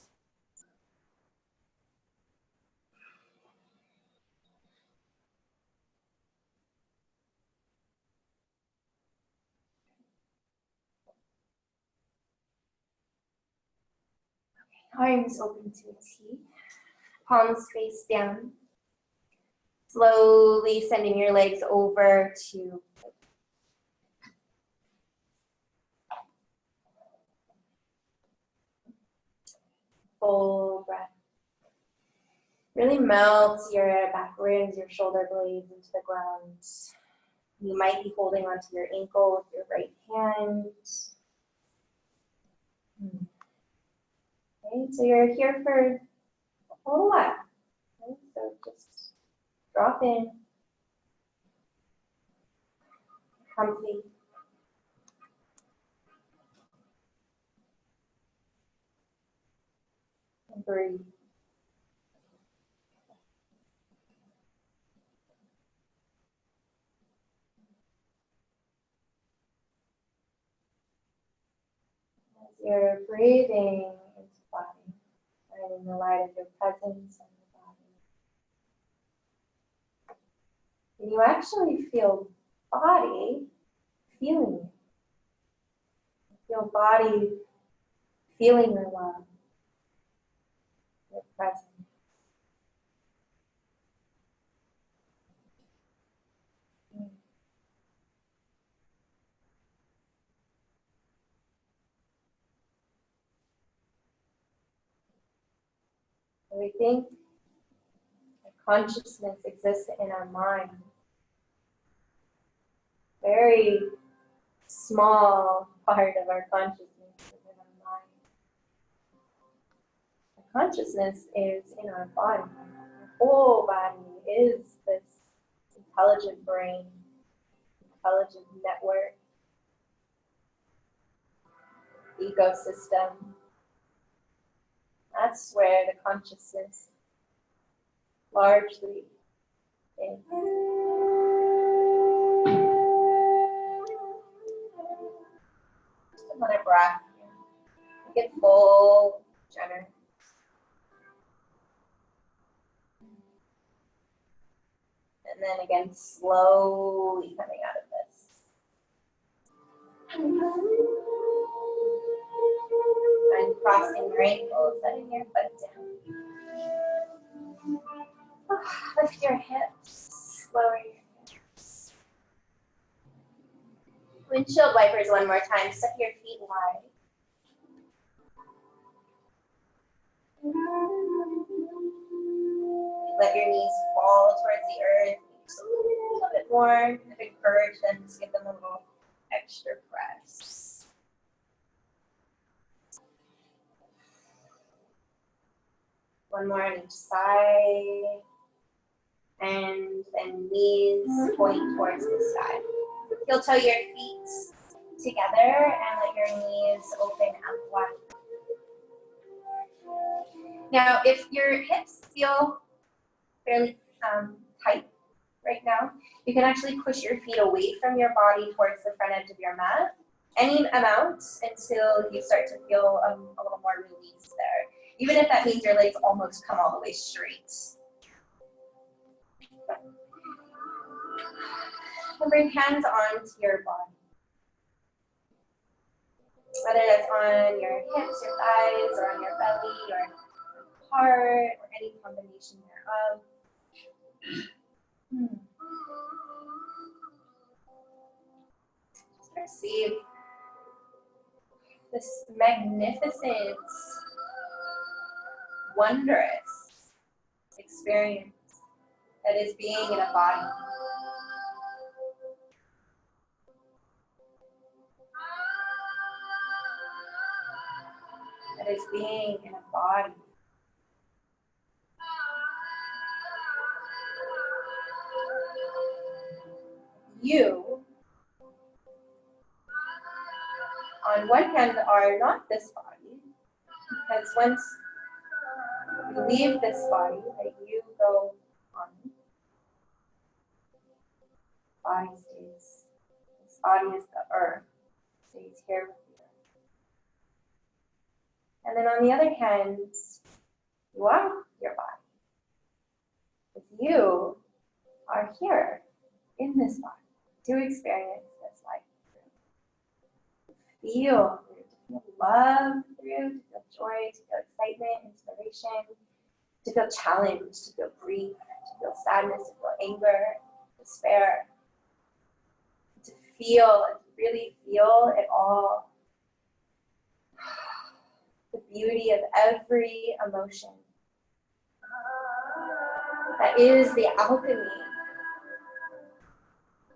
Arms open to a T. Palms face down. Slowly sending your legs over to full breath. Really melts your back ribs, your shoulder blades into the ground. You might be holding onto your ankle with your right hand. Okay, so you're here for a whole lot. Okay, so just drop in. Comfy. And breathe. As you're breathing into the body, shining the light of your presence on the body. And you actually feel body feeling it. Feel body feeling your love, your presence. We think that consciousness exists in our mind. Very small part of our consciousness is in our mind. The consciousness is in our body. Our whole body is this intelligent brain, intelligent network, ecosystem. That's where the consciousness largely is. Just another breath. Make it full, generous. And then again, slowly coming out of this. And crossing your ankles, letting your foot down. Lift your hips, lower your hips. Windshield wipers one more time. Step your feet wide. Let your knees fall towards the earth. Just a little bit more. Encourage them to give them a little extra press. One more on each side. And then knees point towards the sky. Heel toe your feet together and let your knees open out wide. Now, if your hips feel fairly tight right now, you can actually push your feet away from your body towards the front edge of your mat, any amount until you start to feel a little more release there. Even if that means your legs almost come all the way straight. And bring hands onto your body. Whether that's on your hips, your thighs, or on your belly, or heart, or any combination thereof. Just receive this magnificent, wondrous experience that is being in a body. That is being in a body. You, on one hand, are not this body, because once you leave this body, that you go on. Body stays. This body is the earth, stays here with you. And then on the other hand, you are your body. Because you are here in this body to experience this life through. To feel through, to feel love through, to feel joy, to feel excitement, inspiration, to feel challenged, to feel grief, to feel sadness, to feel anger, despair. To feel and really feel it all. The beauty of every emotion. That is the alchemy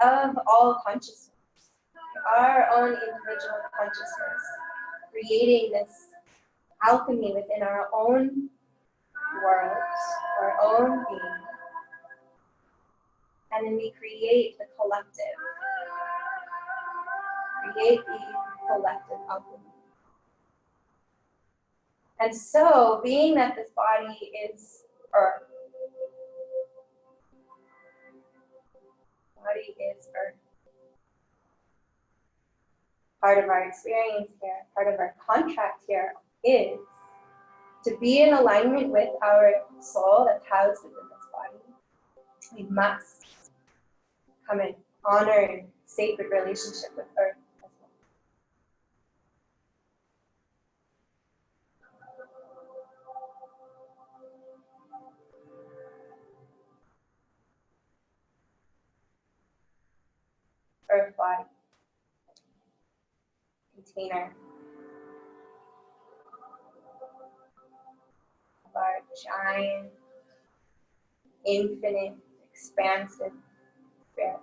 of all consciousness. Our own individual consciousness. Creating this alchemy within our own world, our own being. And then we create the collective. Create the collective alchemy. And so, being that this body is earth, body is earth, part of our experience here, part of our contract here is to be in alignment with our soul that's housed within this body. We must come in honor and sacred relationship with earth as well. Earth body, container, our giant, infinite, expansive spirit.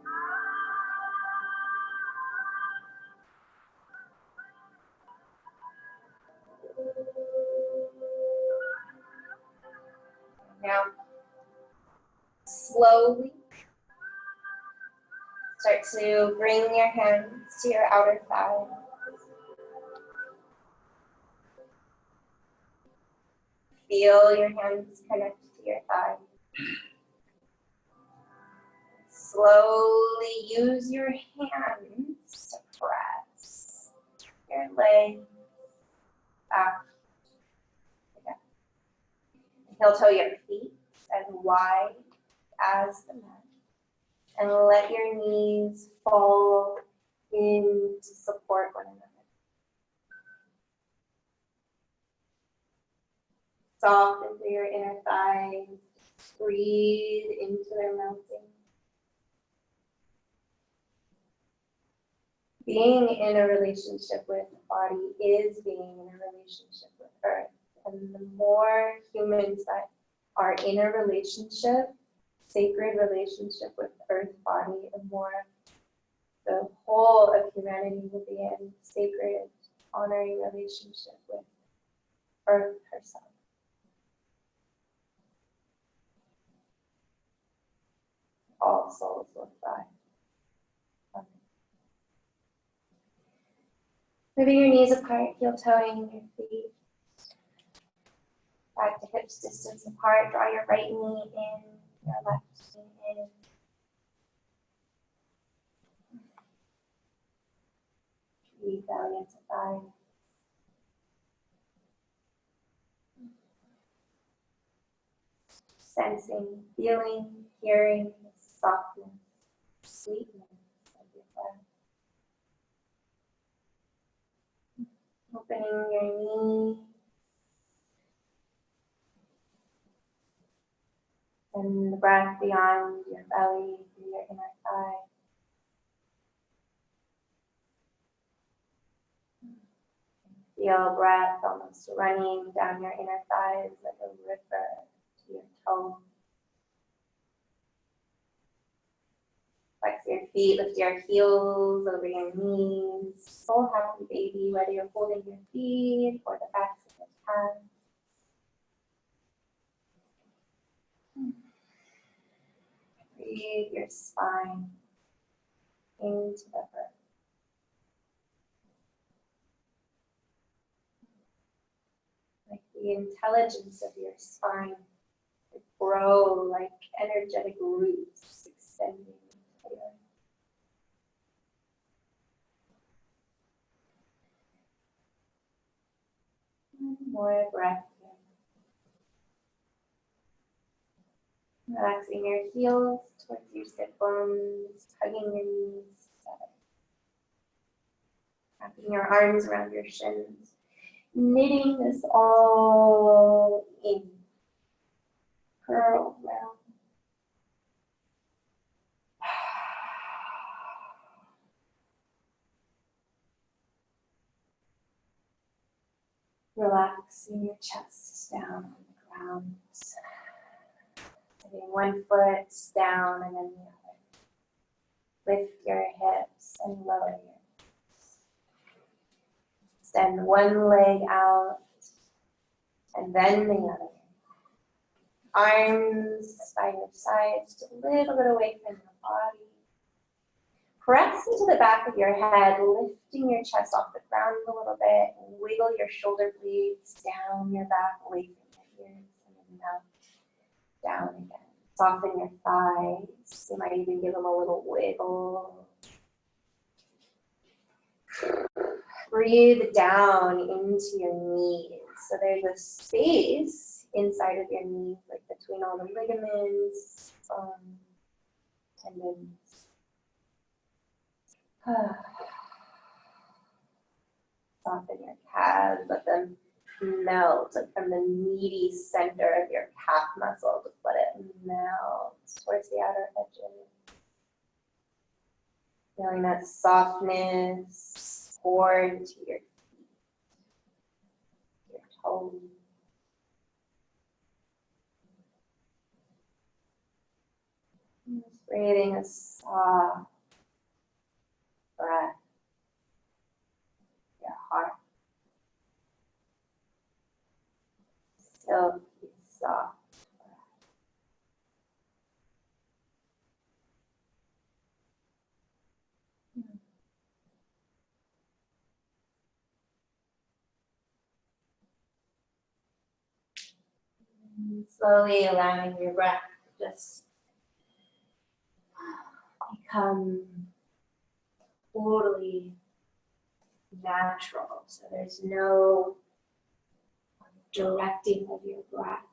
Now, slowly start to bring your hands to your outer thigh. Feel your hands connect to your thigh. Slowly use your hands to press your legs back together. Heel toe your feet as wide as the mat. And let your knees fall in to support one another. Soften through your inner thighs. Breathe into their melting. Being in a relationship with the body is being in a relationship with Earth. And the more humans that are in a relationship, sacred relationship with Earth body, the more the whole of humanity will be in sacred, honoring relationship with Earth herself. All souls will thrive. Amen. Moving your knees apart, heel toeing your feet. Back to hips distance apart. Draw your right knee in, your left knee in. Breathe down into thigh. Sensing, feeling, hearing the softness, sweetness of your breath. Opening your knee and the breath beyond your belly through your inner thigh. Feel breath almost running down your inner thighs like a river to your toes. Flex your feet, lift your heels over your knees. Full happy baby, whether you're holding your feet or the backs of your hands. Breathe your spine into the earth. Like the intelligence of your spine would grow like energetic roots extending into the earth. More breath here. Relaxing your heels towards your sit bones, hugging your knees together. Wrapping your arms around your shins. Knitting this all in. Curl round. Relaxing your chest down on the ground. Putting one foot down and then the other. Lift your hips and lower your hips. Extend one leg out and then the other. Arms by your sides, just a little bit away from your body. Press into the back of your head, lifting your chest off the ground a little bit, and wiggle your shoulder blades down your back, away from your ears, and then down again. Soften your thighs. You might even give them a little wiggle. Breathe down into your knees. So there's a space inside of your knees, like between all the ligaments, tendons. Soften your calves, let them melt from the meaty center of your calf muscle. Just let it melt towards the outer edges. Feeling that softness pour into your feet, your toes. Just breathing a soft breath. Your heart. Silky, soft breath. And slowly allowing your breath to just become totally natural. So there's no directing of your breath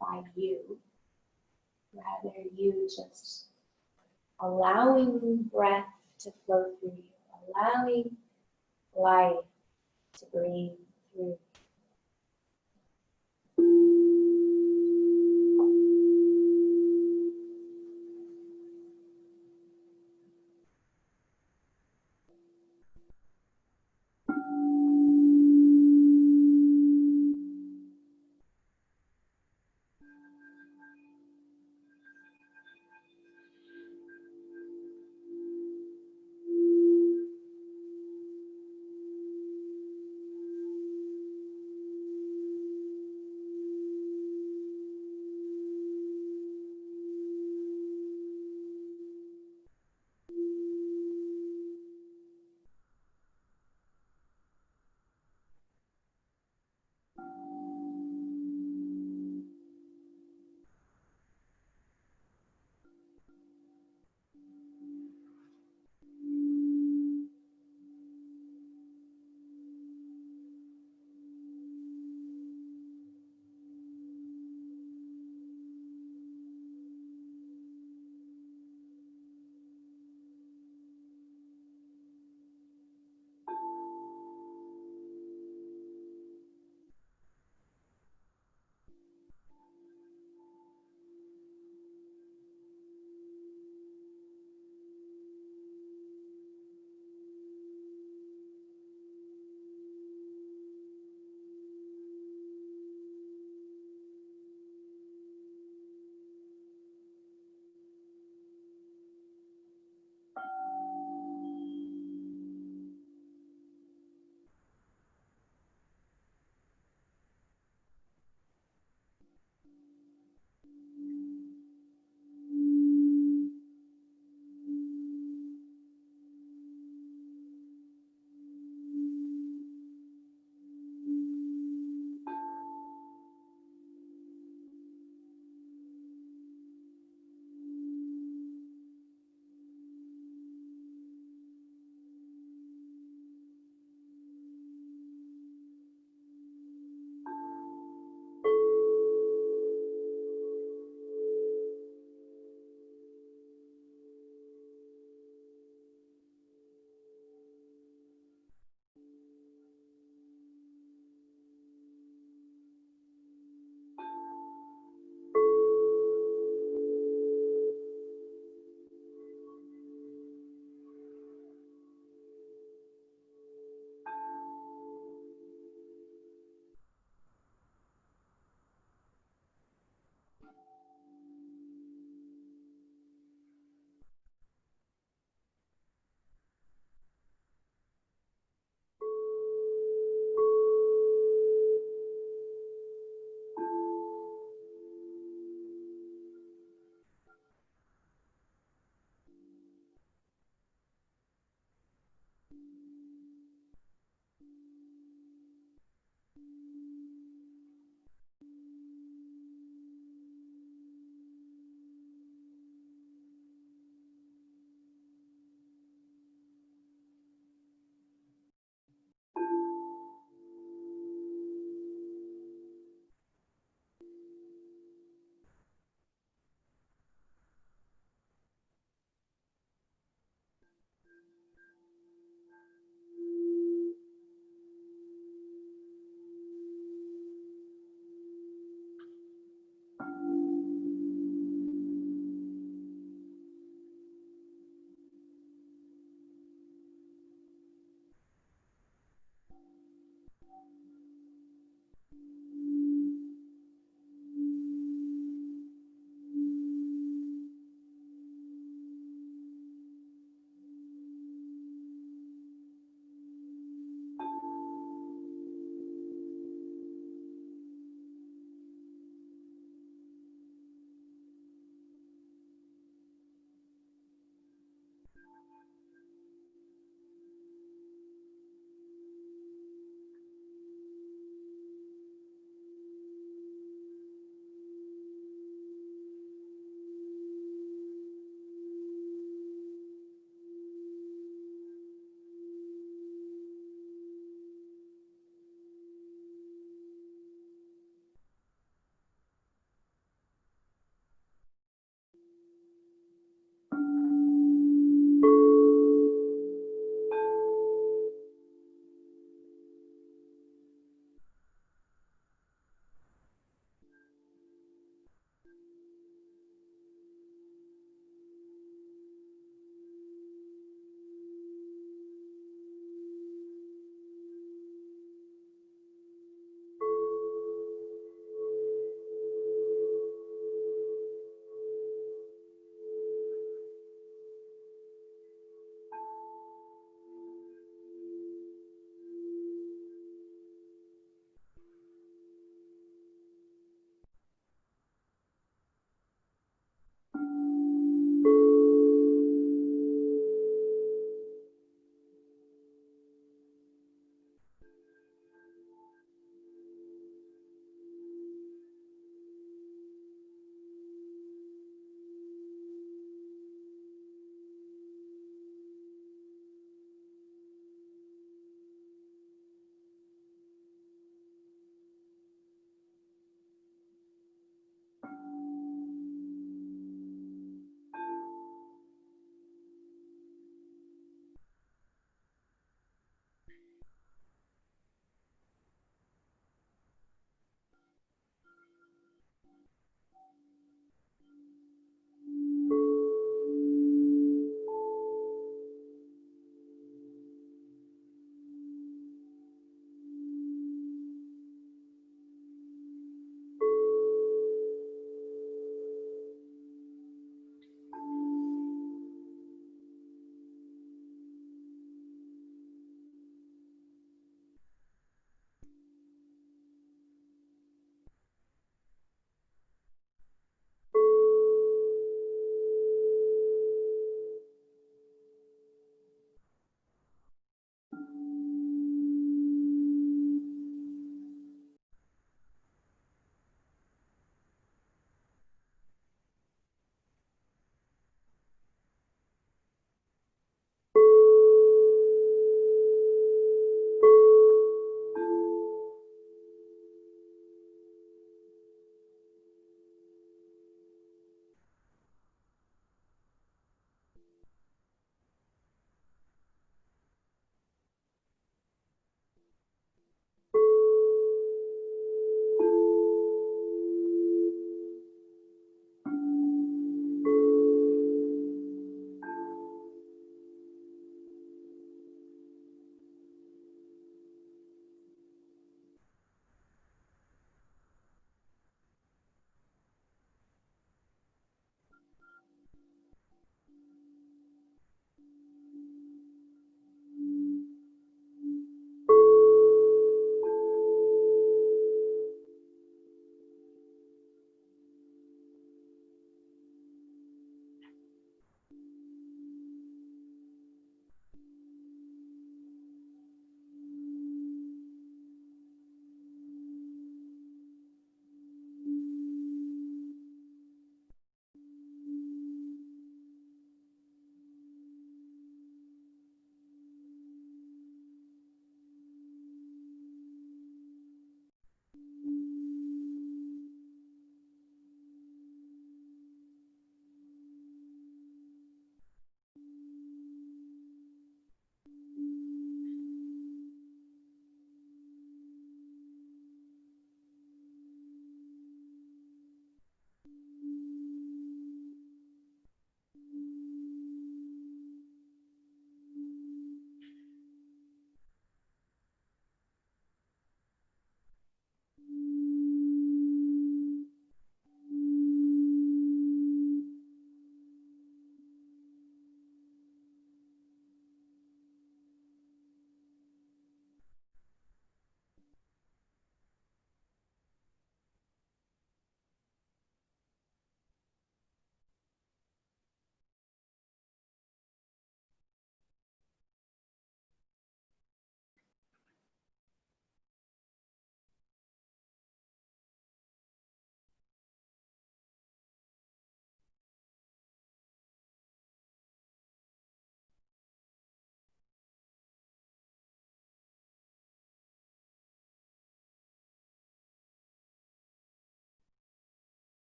by you. Rather, you just allowing breath to flow through you, allowing life to breathe through.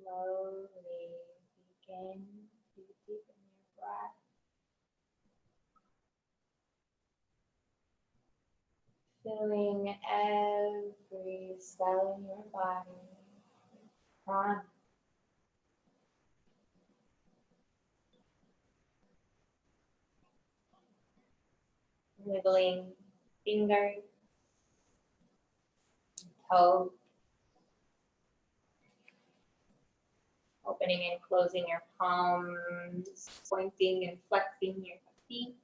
slowly begin to deepen your breath. Feeling every cell in your body prana. Wiggling fingers, toes, opening and closing your palms, pointing and flexing your feet.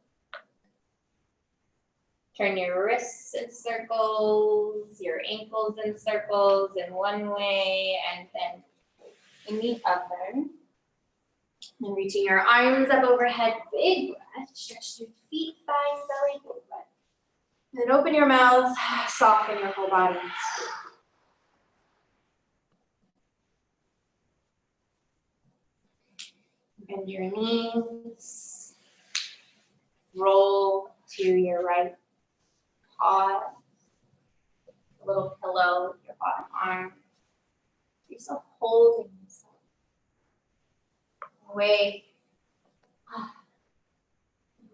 Turn your wrists in circles, your ankles in circles in one way, and then in the other. And reaching your arms up overhead, big breath. Stretch your feet, thighs, belly, big breath. And then open your mouth, soften your whole body. Bend your knees. Roll to your right paw. A little pillow with your bottom arm. Yourself holding yourself. Awake.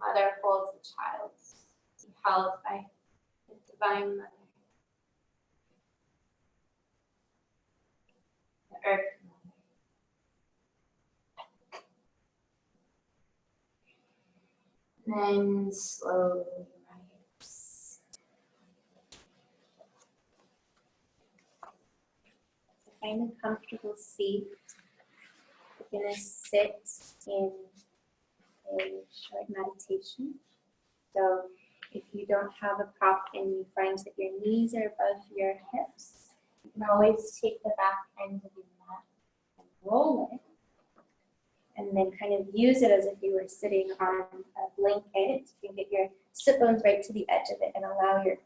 Mother holds the child. Be held by the divine mother. The earth mother. Then slowly rise. Find a comfortable seat. You're going to sit in a short meditation. So if you don't have a prop and you find that your knees are above your hips, you can always take the back end of your mat and roll it, and then kind of use it as if you were sitting on a blanket. You can get your sit bones right to the edge of it and allow your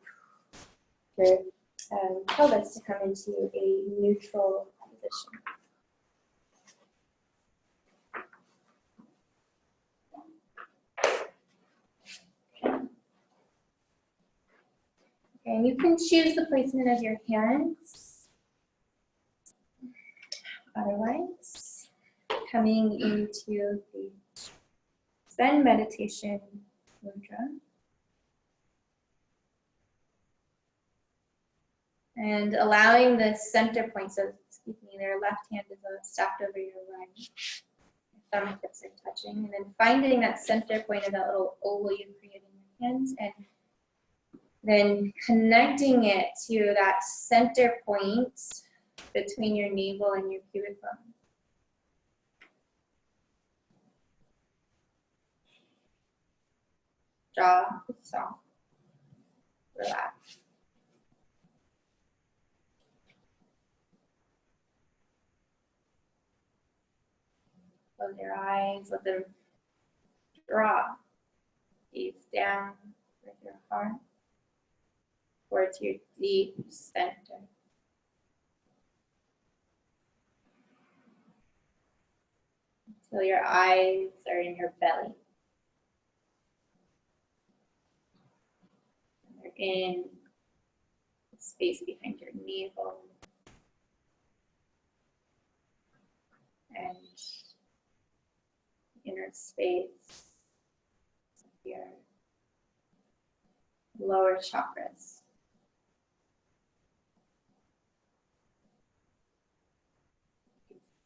pelvis to come into a neutral position. And you can choose the placement of your hands. Otherwise, coming into the Zen meditation mudra. And allowing the center point, so their left hand is stacked over your right. Your thumb tips are touching. And then finding that center point of that little oval you create in your hands, and then connecting it to that center point between your navel and your pubic bone. Jaw soft. Relax. Close your eyes, let them drop. Gaze down with your heart towards your deep center. Until your eyes are in your belly. And they're in the space behind your navel. And inner space of your lower chakras.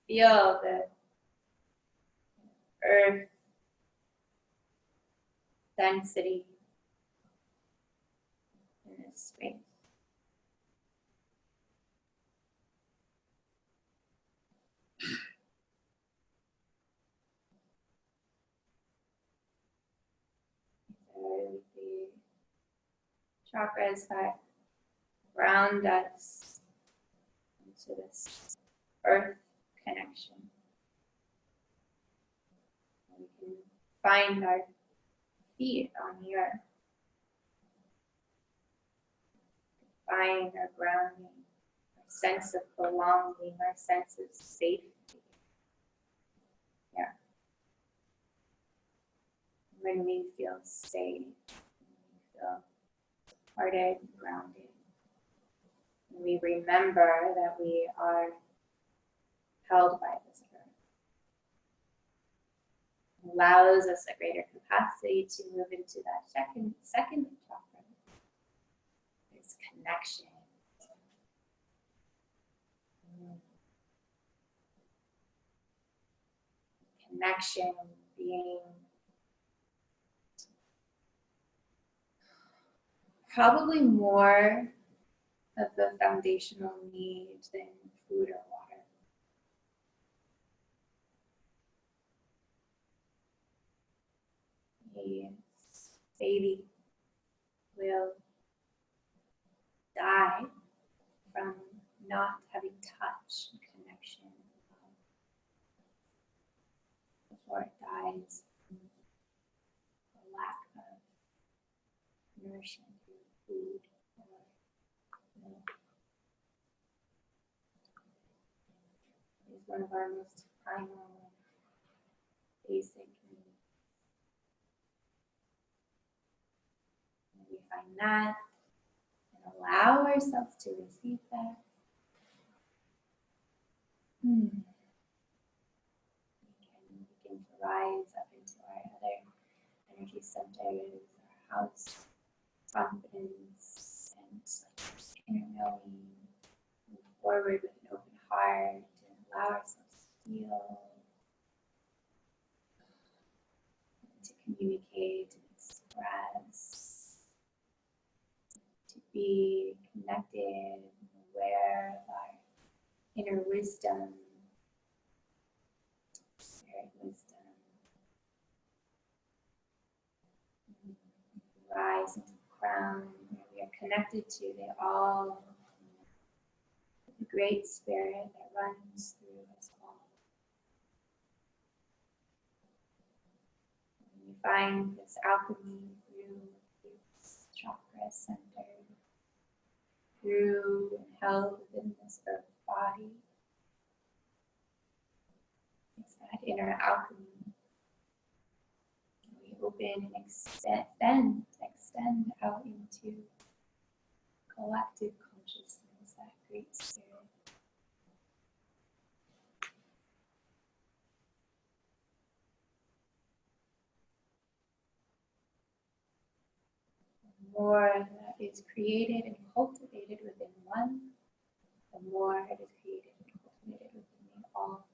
Feel the earth density in this space. So the chakras that ground us into this earth connection. We can find our feet on the earth. Find our grounding, our sense of belonging, our sense of safety. Yeah. When we feel safe, when we feel hearted, grounded, and we remember that we are held by this earth. Allows us a greater capacity to move into that second chakra. This connection. Connection being probably more of the foundational need than food or water. A baby will die from not having touch and connection before it dies from a lack of nourishment through food or milk. It's one of our most primal, basic needs. And we find that and allow ourselves to receive that. We can begin to rise up into our other energy centers, our house, confidence, and inner knowing. Move forward with an open heart and allow ourselves to feel, to communicate, to express, to be connected and aware of our inner wisdom, spirit wisdom. Rise into the crown where we are connected to the great spirit that runs through us all. And we find this alchemy through this chakra center, through and held within this earth body. It's that inner alchemy. We open and extend out into collective consciousness, that great spirit. The more that is created and cultivated within one, the more it is created and cultivated within all.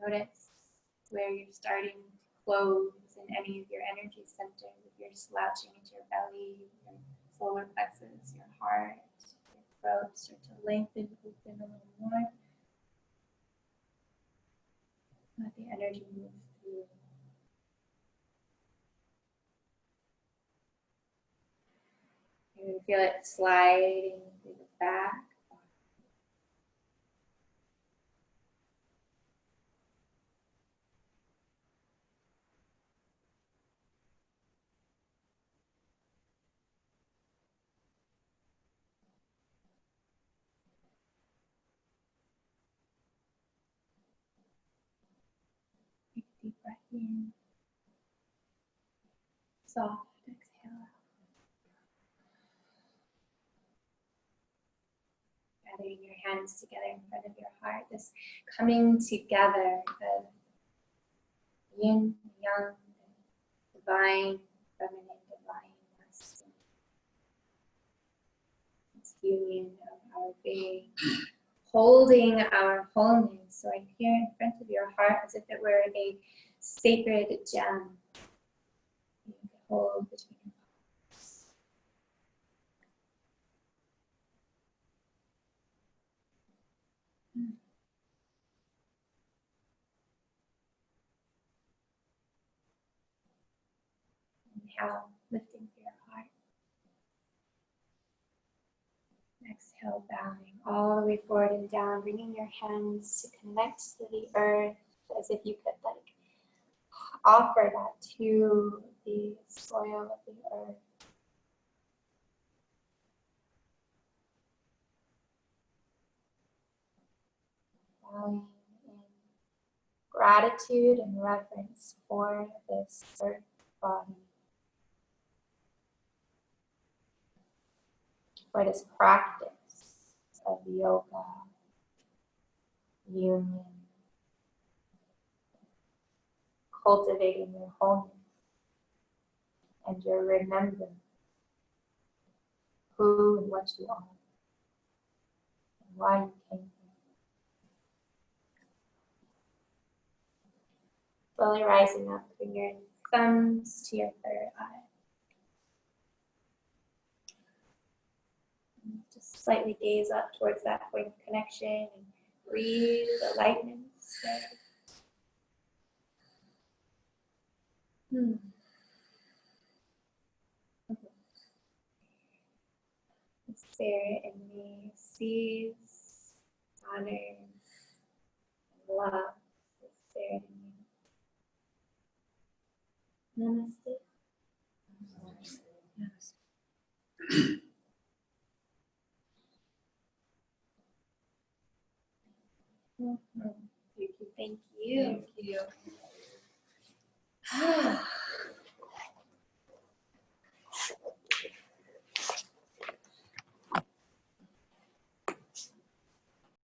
Notice where you're starting to close in any of your energy centers. If you're slouching into your belly, your solar plexus, your heart, your throat start to lengthen, open a little more. Let the energy move through. You can feel it sliding through the back. Take a deep breath in. Soft exhale. Gathering your hands together in front of your heart. This coming together of yin, yang, divine, feminine, divine, masculine. This union of our being, holding our wholeness. So right here in front of your heart as if it were a sacred gem. You can hold between your palms. Inhale, lifting through your heart. Exhale, bowing all the way forward and down, bringing your hands to connect to the earth as if you could offer that to the soil of the earth. Bowing in gratitude and reverence for this earth body, for this practice of yoga, union, cultivating your wholeness and your remembrance who and what you are and why you came here. Slowly rising up, bring your thumbs to your third eye. And just slightly gaze up towards that point of connection and breathe the lightness. The spirit in me sees, honors, and loves the spirit in me. Namaste. Thank you. Thank you.